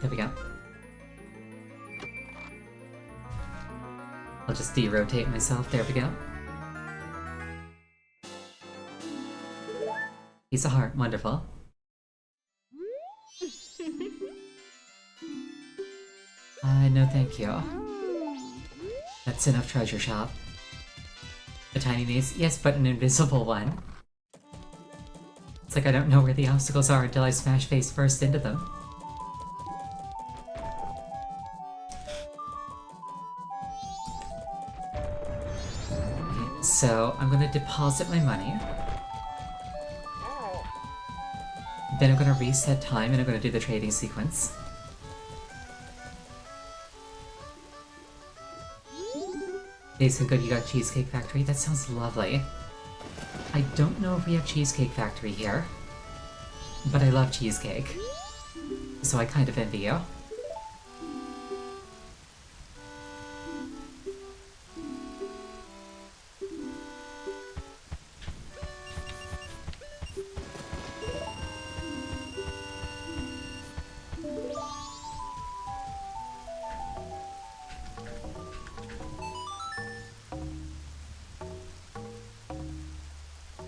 There we go. I'll just de-rotate myself. There we go. Piece of heart. Wonderful. No thank you. That's enough treasure shop. A tiny maze? Yes, but an invisible one. It's like I don't know where the obstacles are until I smash face first into them. Okay, so I'm gonna deposit my money. Then I'm gonna reset time and I'm gonna do the trading sequence. Days so good you got Cheesecake Factory? That sounds lovely. I don't know if we have Cheesecake Factory here, but I love cheesecake, so I kind of envy you.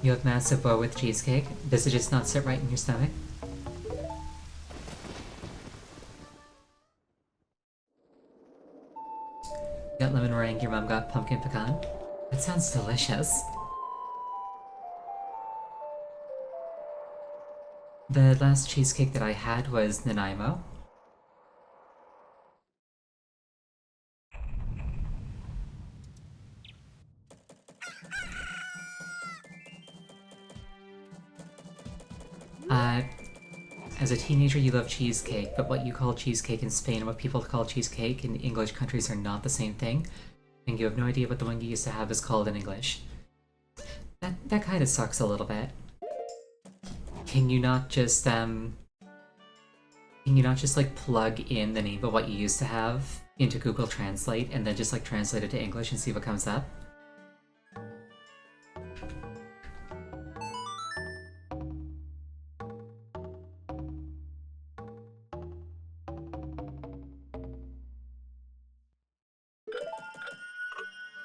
You have massive woe with cheesecake. Does it just not sit right in your stomach? You got lemon meringue, your mom got pumpkin pecan. That sounds delicious. The last cheesecake that I had was Nanaimo. As a teenager, you love cheesecake, but what you call cheesecake in Spain and what people call cheesecake in English countries are not the same thing, and you have no idea what the one you used to have is called in English. That kind of sucks a little bit. Can you not just, like, plug in the name of what you used to have into Google Translate and then just, like, translate it to English and see what comes up?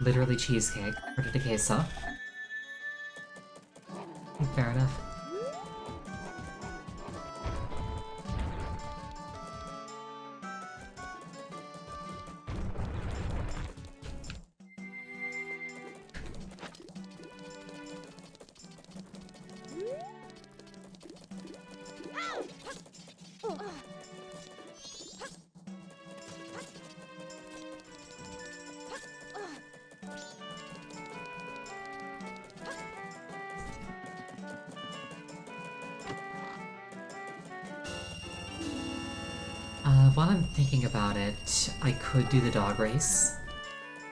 Literally cheesecake. Or de queso. Fair enough. While I'm thinking about it, I could do the dog race.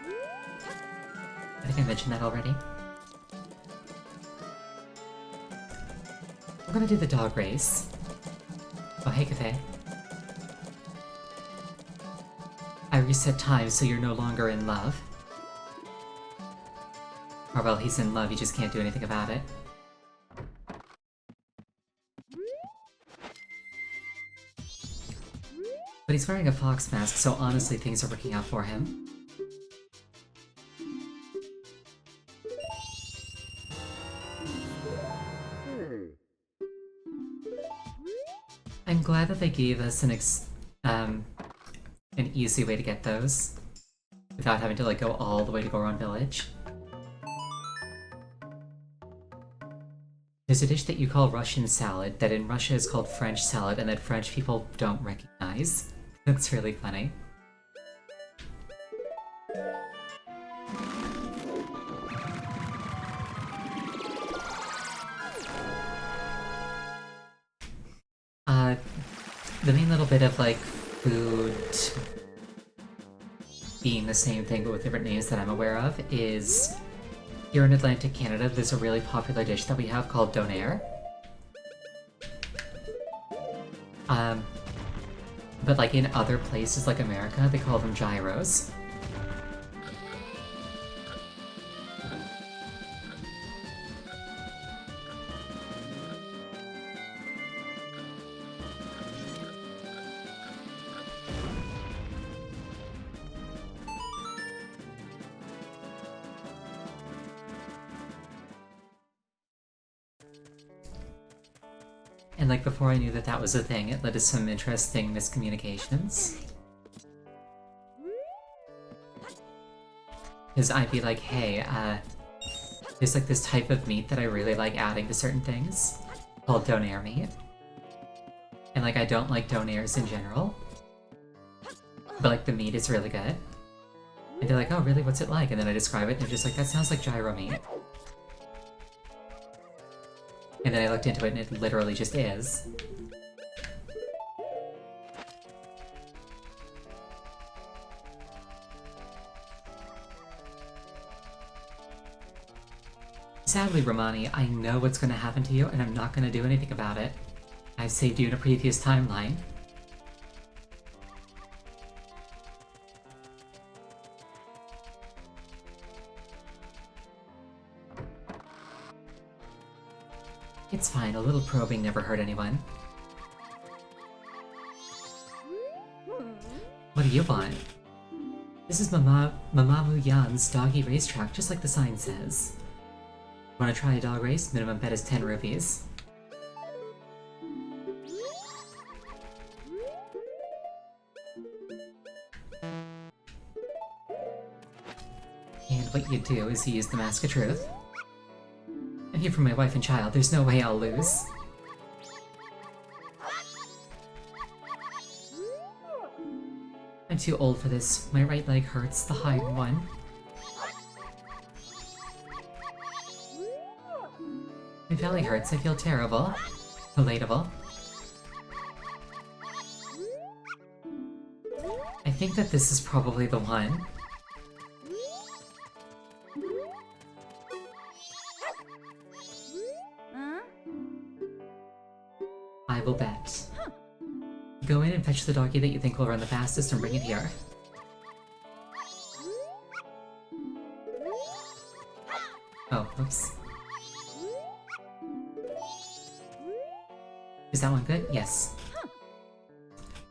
I think I mentioned that already. I'm gonna do the dog race. Oh, hey, Cafe. I reset time so you're no longer in love. Or well, he's in love, you just can't do anything about it. But he's wearing a fox mask, so honestly things are working out for him. I'm glad that they gave us an easy way to get those without having to like go all the way to Goron Village. There's a dish that you call Russian salad that in Russia is called French salad and that French people don't recognize. That's really funny. The main little bit of like food being the same thing but with different names that I'm aware of is here in Atlantic Canada there's a really popular dish that we have called donair. But like in other places like America, they call them gyros. And like before I knew that that was a thing, it led to some interesting miscommunications. Because I'd be like, hey, there's like this type of meat that I really like adding to certain things, called donair meat. And like I don't like donairs in general, but like the meat is really good. And they're like, oh really, what's it like? And then I describe it and they're just like, that sounds like gyro meat. And then I looked into it and it literally just is. Sadly, Romani, I know what's gonna happen to you and I'm not gonna do anything about it. I've saved you in a previous timeline. It's fine, a little probing never hurt anyone. What do you want? This is Mamamoo Yan's doggy racetrack, just like the sign says. Wanna try a dog race? Minimum bet is 10 rupees. And what you do is you use the Mask of Truth. I'm here for my wife and child, there's no way I'll lose. I'm too old for this. My right leg hurts, the hind one. My belly hurts, I feel terrible. Relatable. I think that this is probably the one. I will bet. Go in and fetch the doggy that you think will run the fastest and bring it here. Oh, oops. Is that one good? Yes.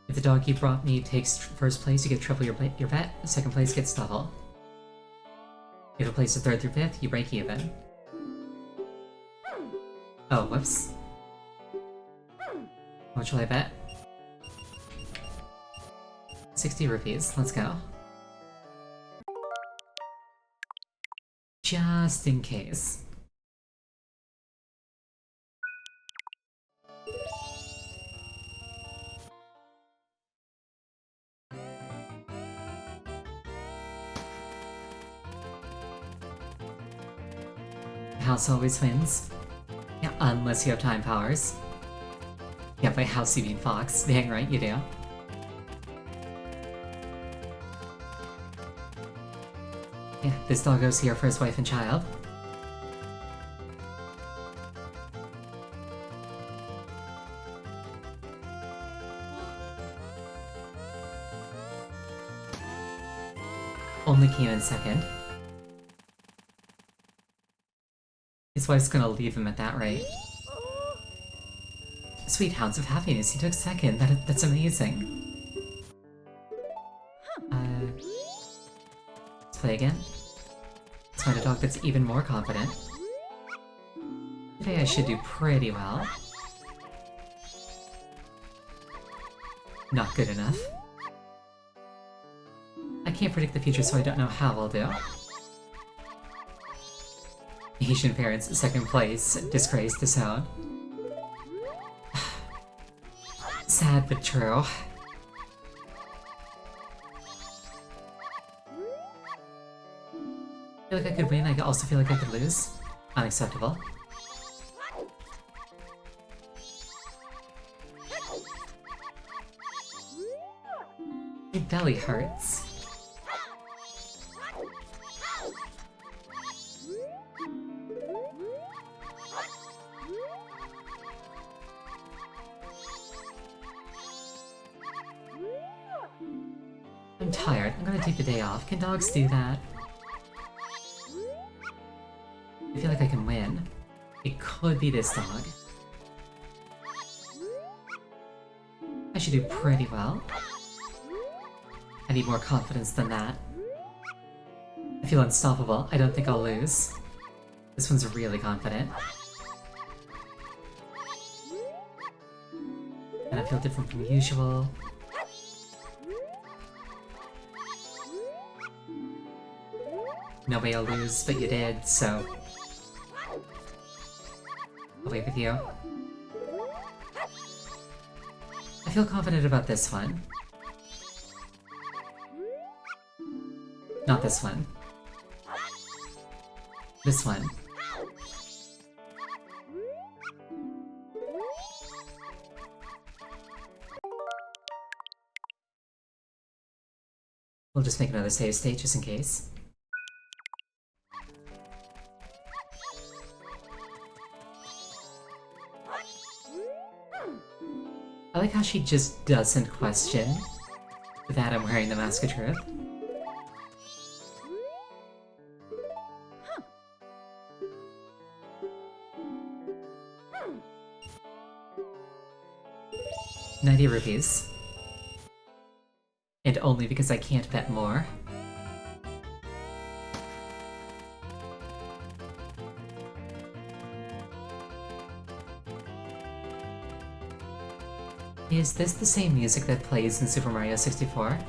If the dog you brought me takes first place, you get triple your bet. Second place gets double. If it places 3rd through 5th, you break even. Oh, whoops. What shall I bet? 60 rupees. Let's go. Just in case. House always wins. Yeah, unless you have time powers. Yeah, by house you mean fox. Dang right, you do. Yeah, this doggo's here for his wife and child. Only came in second. His wife's gonna leave him at that rate. Sweet Hounds of Happiness, he took second. That's amazing. Let's play again. Let's find a dog that's even more confident. Today I should do pretty well. Not good enough. I can't predict the future, so I don't know how I'll do. Asian parents, second place, disgrace, disown. Sad but true. I feel like I could win, I also feel like I could lose. Unacceptable. My belly hurts. I'm tired. I'm gonna take the day off. Can dogs do that? I feel like I can win. It could be this dog. I should do pretty well. I need more confidence than that. I feel unstoppable. I don't think I'll lose. This one's really confident. And I feel different from usual. No way I'll lose, but you did, so... I'll wait with you. I feel confident about this one. Not this one. This one. We'll just make another save state just in case. I like how she just doesn't question that I'm wearing the Mask of Truth. ₹90. And only because I can't bet more. Is this the same music that plays in Super Mario 64?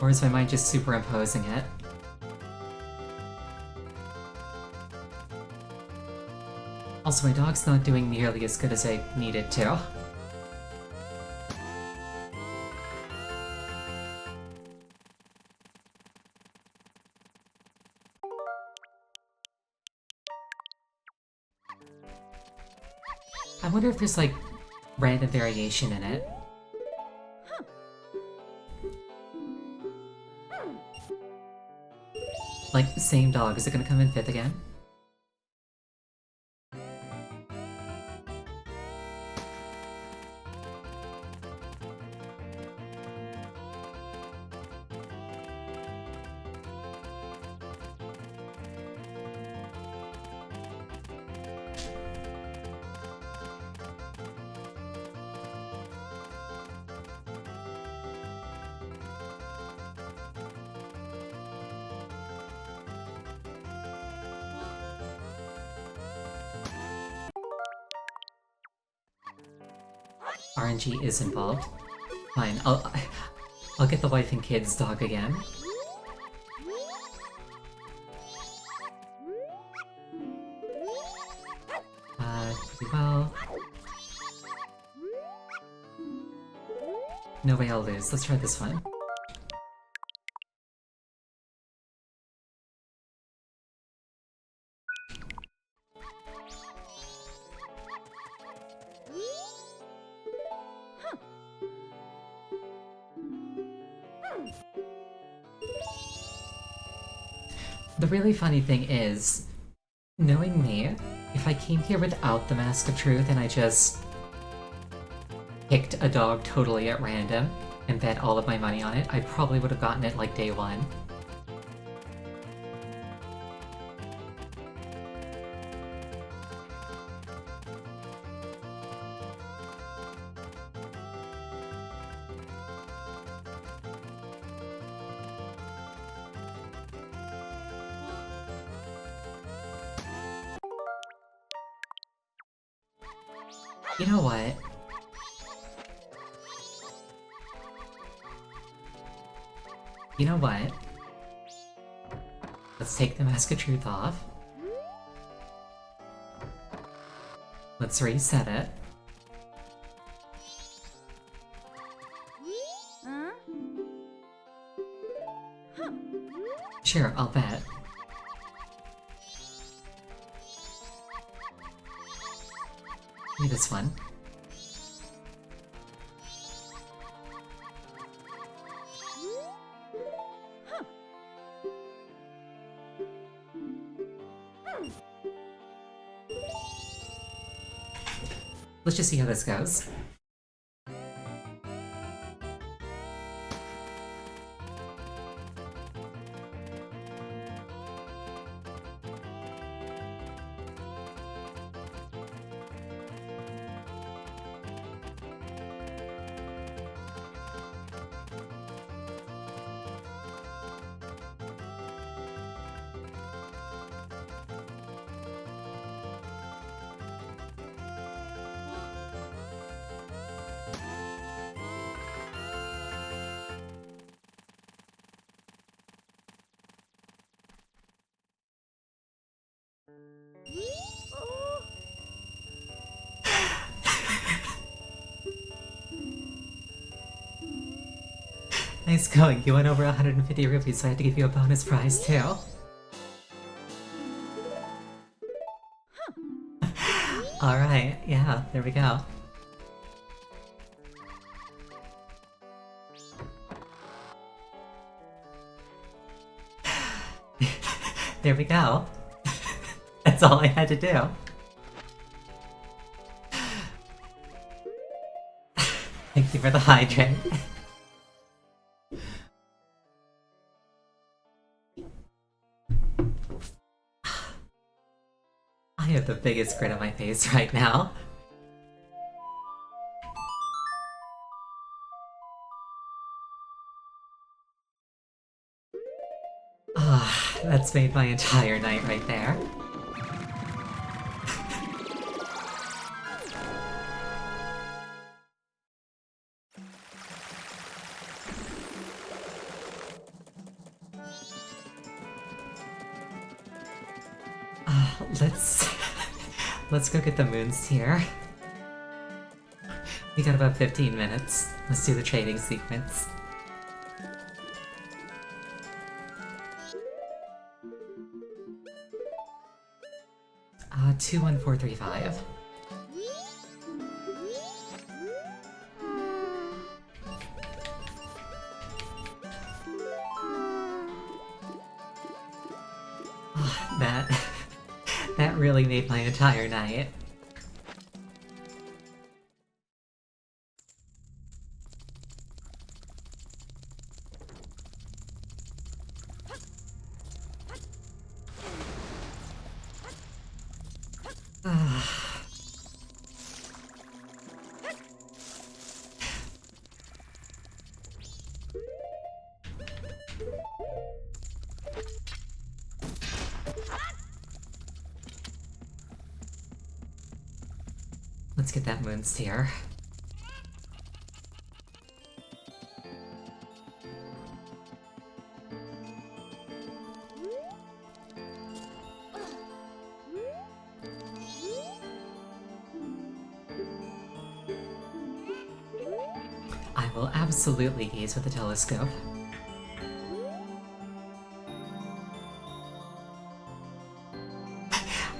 Or is my mind just superimposing it? Also, my dog's not doing nearly as good as I need it to. I wonder if there's, like, random variation in it. Like, same dog, is it gonna come in 5th again? RNG is involved. Fine, I'll get the wife and kids dog again. Pretty well. No way I'll lose. Let's try this one. The really funny thing is, knowing me, if I came here without the Mask of Truth and I just picked a dog totally at random and bet all of my money on it, I probably would have gotten it like day one. You know what? You know what? Let's take the Mask of Truth off. Let's reset it. Sure, I'll bet. Maybe this one. Let's just see how this goes. Nice going, you went over 150 rupees, so I had to give you a bonus prize too. Alright, yeah, there we go. There we go. That's all I had to do. Thank you for the hydrant. I have the biggest grin on my face right now. Ah, that's made my entire night right there. Let's... let's go get the moons here. We got about 15 minutes. Let's do the trading sequence. 21435. That... that really made my entire night. Let's get that moon steer. I will absolutely gaze with the telescope.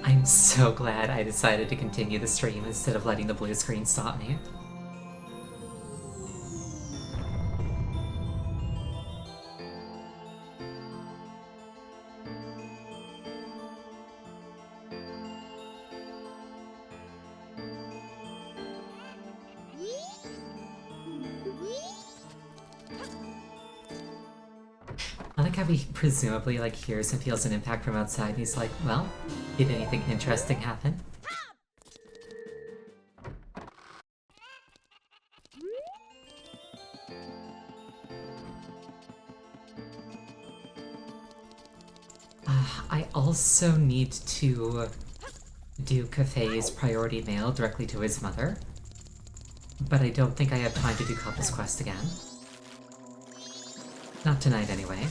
I'm so glad I decided to continue the stream instead of letting the blue screen stop me. I like how he presumably like hears and feels an impact from outside and he's like, well, did anything interesting happen? I also need to do Cafe's priority mail directly to his mother, but I don't think I have time to do Couple's Quest again. Not tonight, anyway.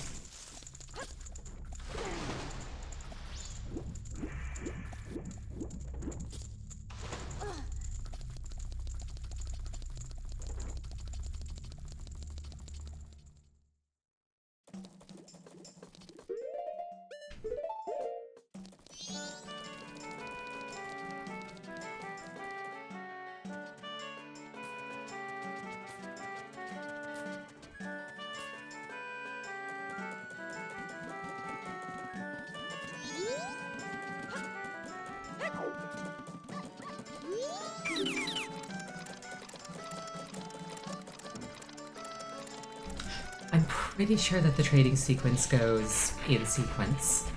I'm pretty sure that the trading sequence goes in sequence.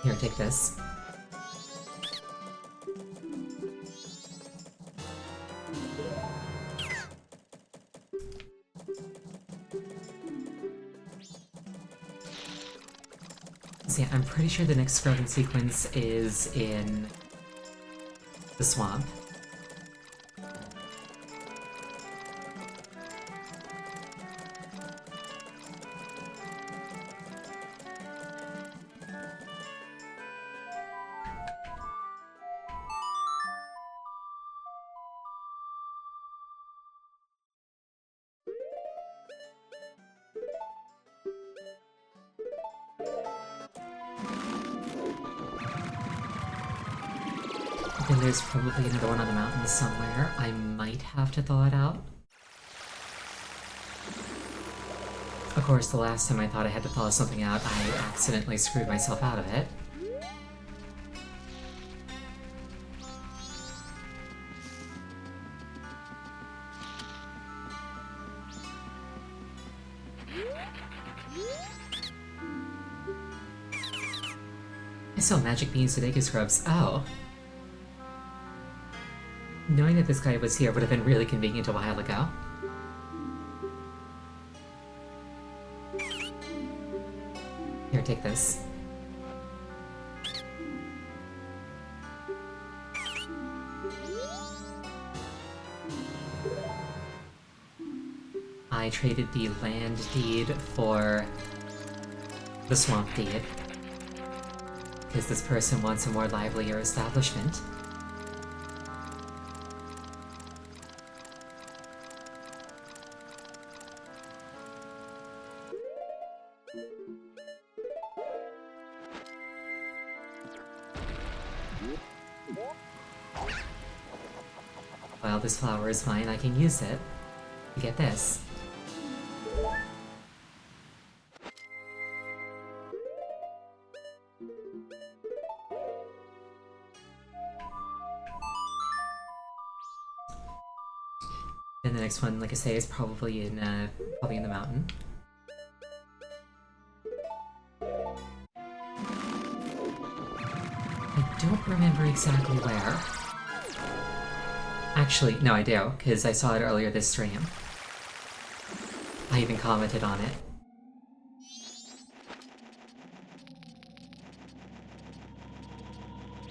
Here, take this. So yeah, I'm pretty sure the next scrubbing sequence is in the swamp. Then there's probably another one on the mountain somewhere. I might have to thaw it out. Of course, the last time I thought I had to thaw something out, I accidentally screwed myself out of it. I sell magic beans to Deka Scrubs. Oh. Knowing that this guy was here would have been really convenient a while ago. Here, take this. I traded the land deed for the swamp deed. Because this person wants a more livelier establishment. Well, this flower is mine, I can use it to get this. Then the next one, like I say, is probably in the mountain. I don't remember exactly where. Actually, no, I do, because I saw it earlier this stream. I even commented on it.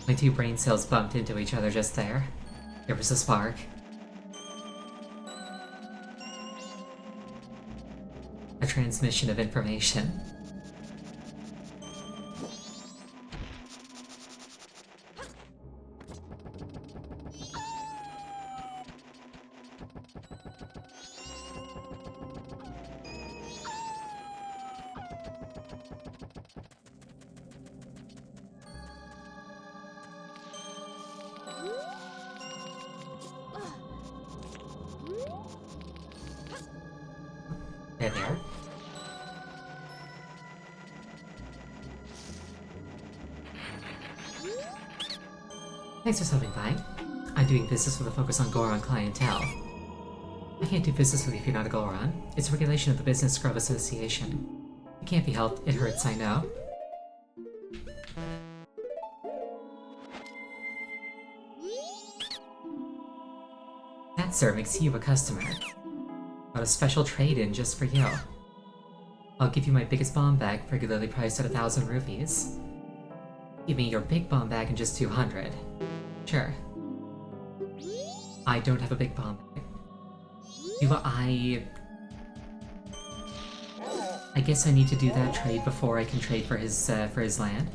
My two brain cells bumped into each other just there. There was a spark. A transmission of information. There. Thanks for stopping by. I'm doing business with a focus on Goron clientele. I can't do business with you if you're not a Goron. It's a regulation of the Business Scrub Association. It can't be helped. It hurts, I know. That, sir, makes you a customer. Got a special trade-in just for you. I'll give you my biggest bomb bag, regularly priced at 1,000 rupees. Give me your big bomb bag in just 200. Sure. I don't have a big bomb bag. I guess I need to do that trade before I can trade for his land.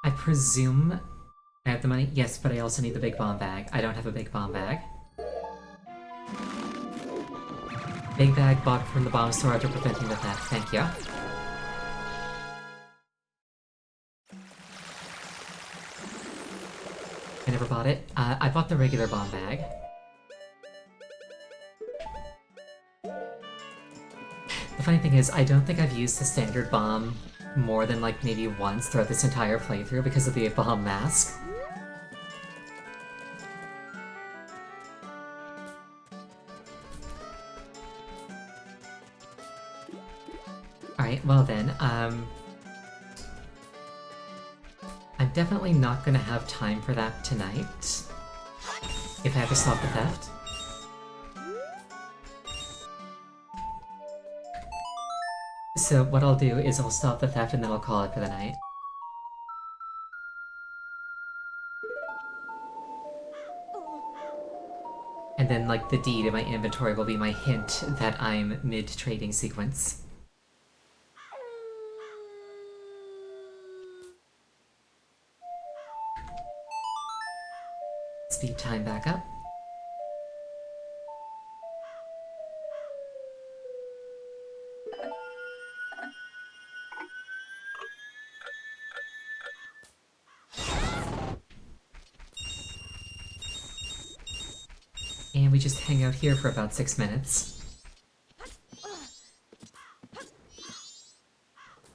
I presume I have the money? Yes, but I also need the big bomb bag. I don't have a big bomb bag. Big bag bought from the bomb store after preventing the theft. Thank you. I never bought it. I bought the regular bomb bag. The funny thing is, I don't think I've used the standard bomb more than like maybe once throughout this entire playthrough because of the bomb mask. Alright, well then, I'm definitely not gonna have time for that tonight. If I have to stop the theft. So what I'll do is I'll stop the theft and then I'll call it for the night. And then, like, the deed in my inventory will be my hint that I'm mid-trading sequence. Speed time back up. And we just hang out here for about 6 minutes.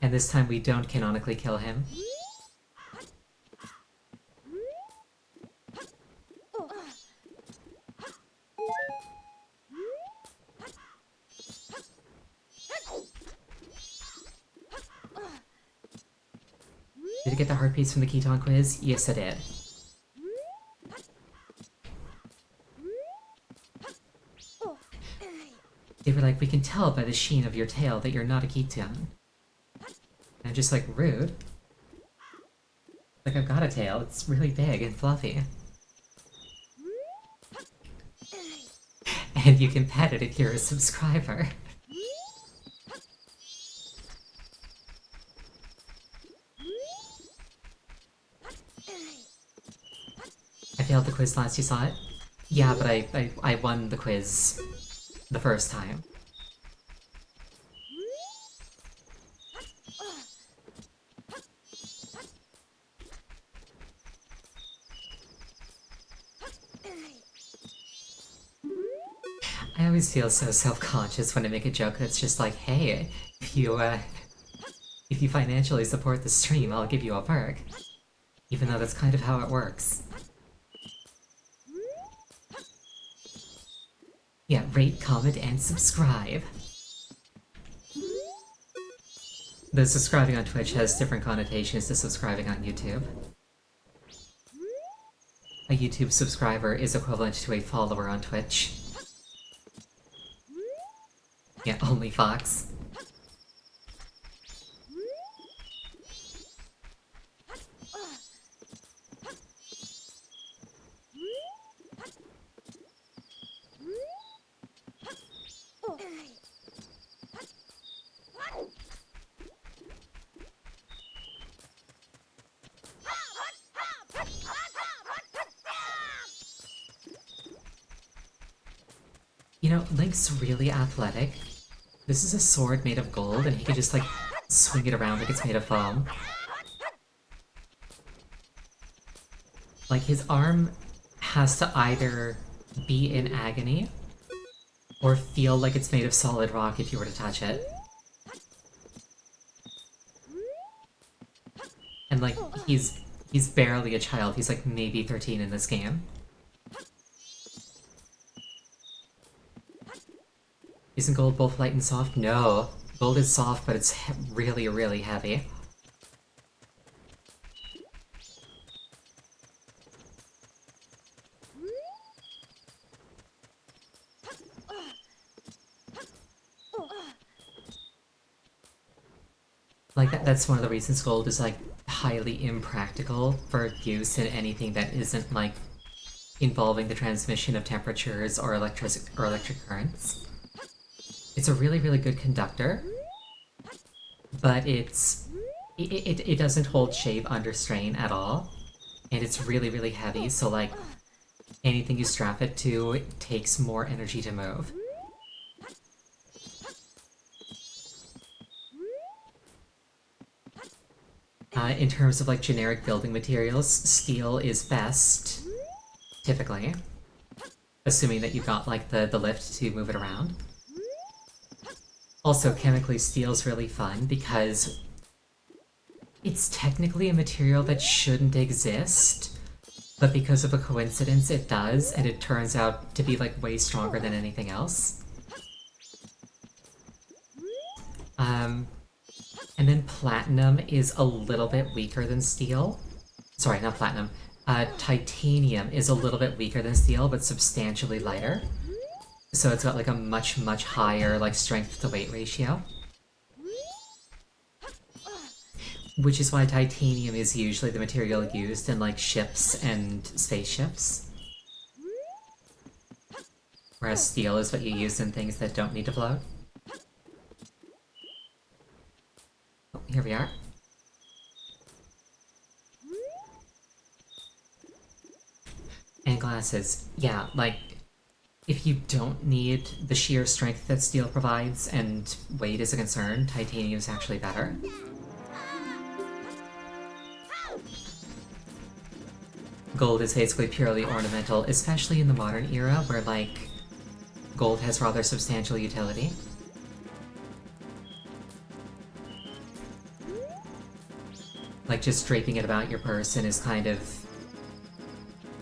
And this time we don't canonically kill him. Did you get the heart piece from the Keton quiz? Yes, I did. They were like, we can tell by the sheen of your tail that you're not a Keton. And I'm just like, rude. Like, I've got a tail. It's really big and fluffy. And you can pet it if you're a subscriber. I failed the quiz last, you saw it? Yeah, but I won the quiz the first time. I always feel so self-conscious when I make a joke that's just like, hey, if you financially support the stream, I'll give you a perk. Even though that's kind of how it works. Yeah, rate, comment, and subscribe. Though subscribing on Twitch has different connotations to subscribing on YouTube. A YouTube subscriber is equivalent to a follower on Twitch. Yeah, only Fox. You know, Link's really athletic. This is a sword made of gold, and he can just, like, swing it around like it's made of foam. Like, his arm has to either be in agony, or feel like it's made of solid rock if you were to touch it. And, like, he's barely a child. He's, like, maybe 13 in this game. Isn't gold both light and soft? No. Gold is soft, but it's really, really heavy. Like, that's one of the reasons gold is, like, highly impractical for use in anything that isn't, like, involving the transmission of temperatures or electric currents. It's a really, really good conductor, but it doesn't hold shape under strain at all, and it's really, really heavy, so, like, anything you strap it to, it takes more energy to move. In terms of, like, generic building materials, steel is best, typically. Assuming that you've got, like, the lift to move it around. Also, chemically, steel's really fun because it's technically a material that shouldn't exist, but because of a coincidence it does, and it turns out to be, like, way stronger than anything else. And then platinum is a little bit weaker than steel. Sorry, not platinum. Titanium is a little bit weaker than steel, but substantially lighter. So it's got, like, a much, much higher, like, strength to weight ratio. Which is why titanium is usually the material used in, like, ships and spaceships. Whereas steel is what you use in things that don't need to float. Oh, here we are. And glasses. Yeah, like, if you don't need the sheer strength that steel provides and weight is a concern, titanium is actually better. Gold is basically purely ornamental, especially in the modern era where, like, gold has rather substantial utility. Like, just draping it about your person is kind of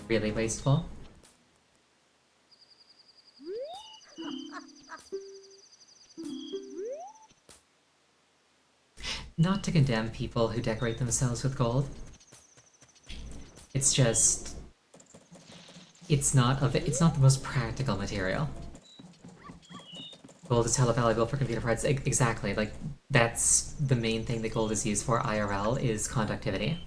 really wasteful. Not to condemn people who decorate themselves with gold. It's just... It's not the most practical material. Gold is hella valuable for computer parts. Exactly, like, that's the main thing that gold is used for IRL, is conductivity.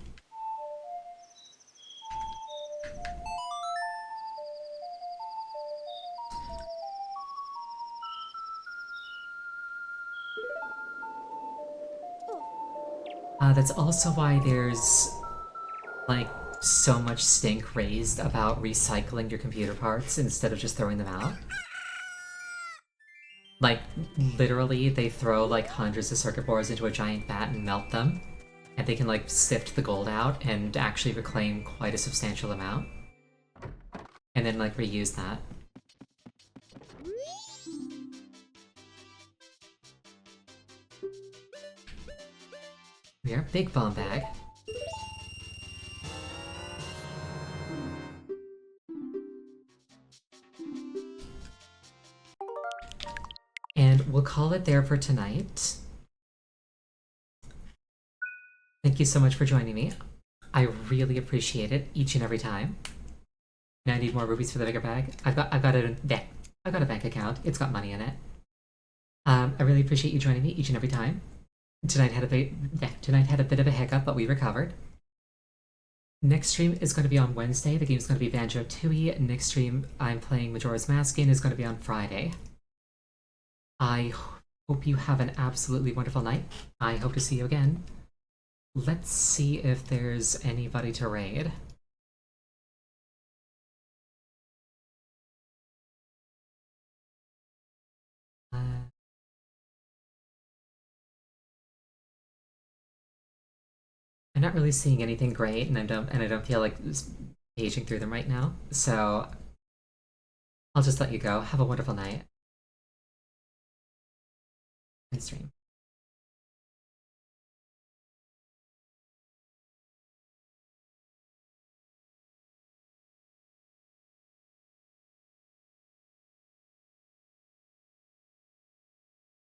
That's also why there's like so much stink raised about recycling your computer parts instead of just throwing them out. Like, literally, they throw like hundreds of circuit boards into a giant vat and melt them, and they can like sift the gold out and actually reclaim quite a substantial amount, and then like reuse that. We are big bomb bag. And we'll call it there for tonight. Thank you so much for joining me. I really appreciate it each and every time. Now I need more rubies for the bigger bag. I've got I've got a bank account. It's got money in it. I really appreciate you joining me each and every time. Tonight had a bit of a hiccup, but we recovered. Next stream is going to be on Wednesday. The game is going to be Banjo-Tooie. Next stream, I'm playing Majora's Mask is going to be on Friday. I hope you have an absolutely wonderful night. I hope to see you again. Let's see if there's anybody to raid. I'm not really seeing anything great, and I don't feel like paging through them right now. So I'll just let you go. Have a wonderful night. And stream.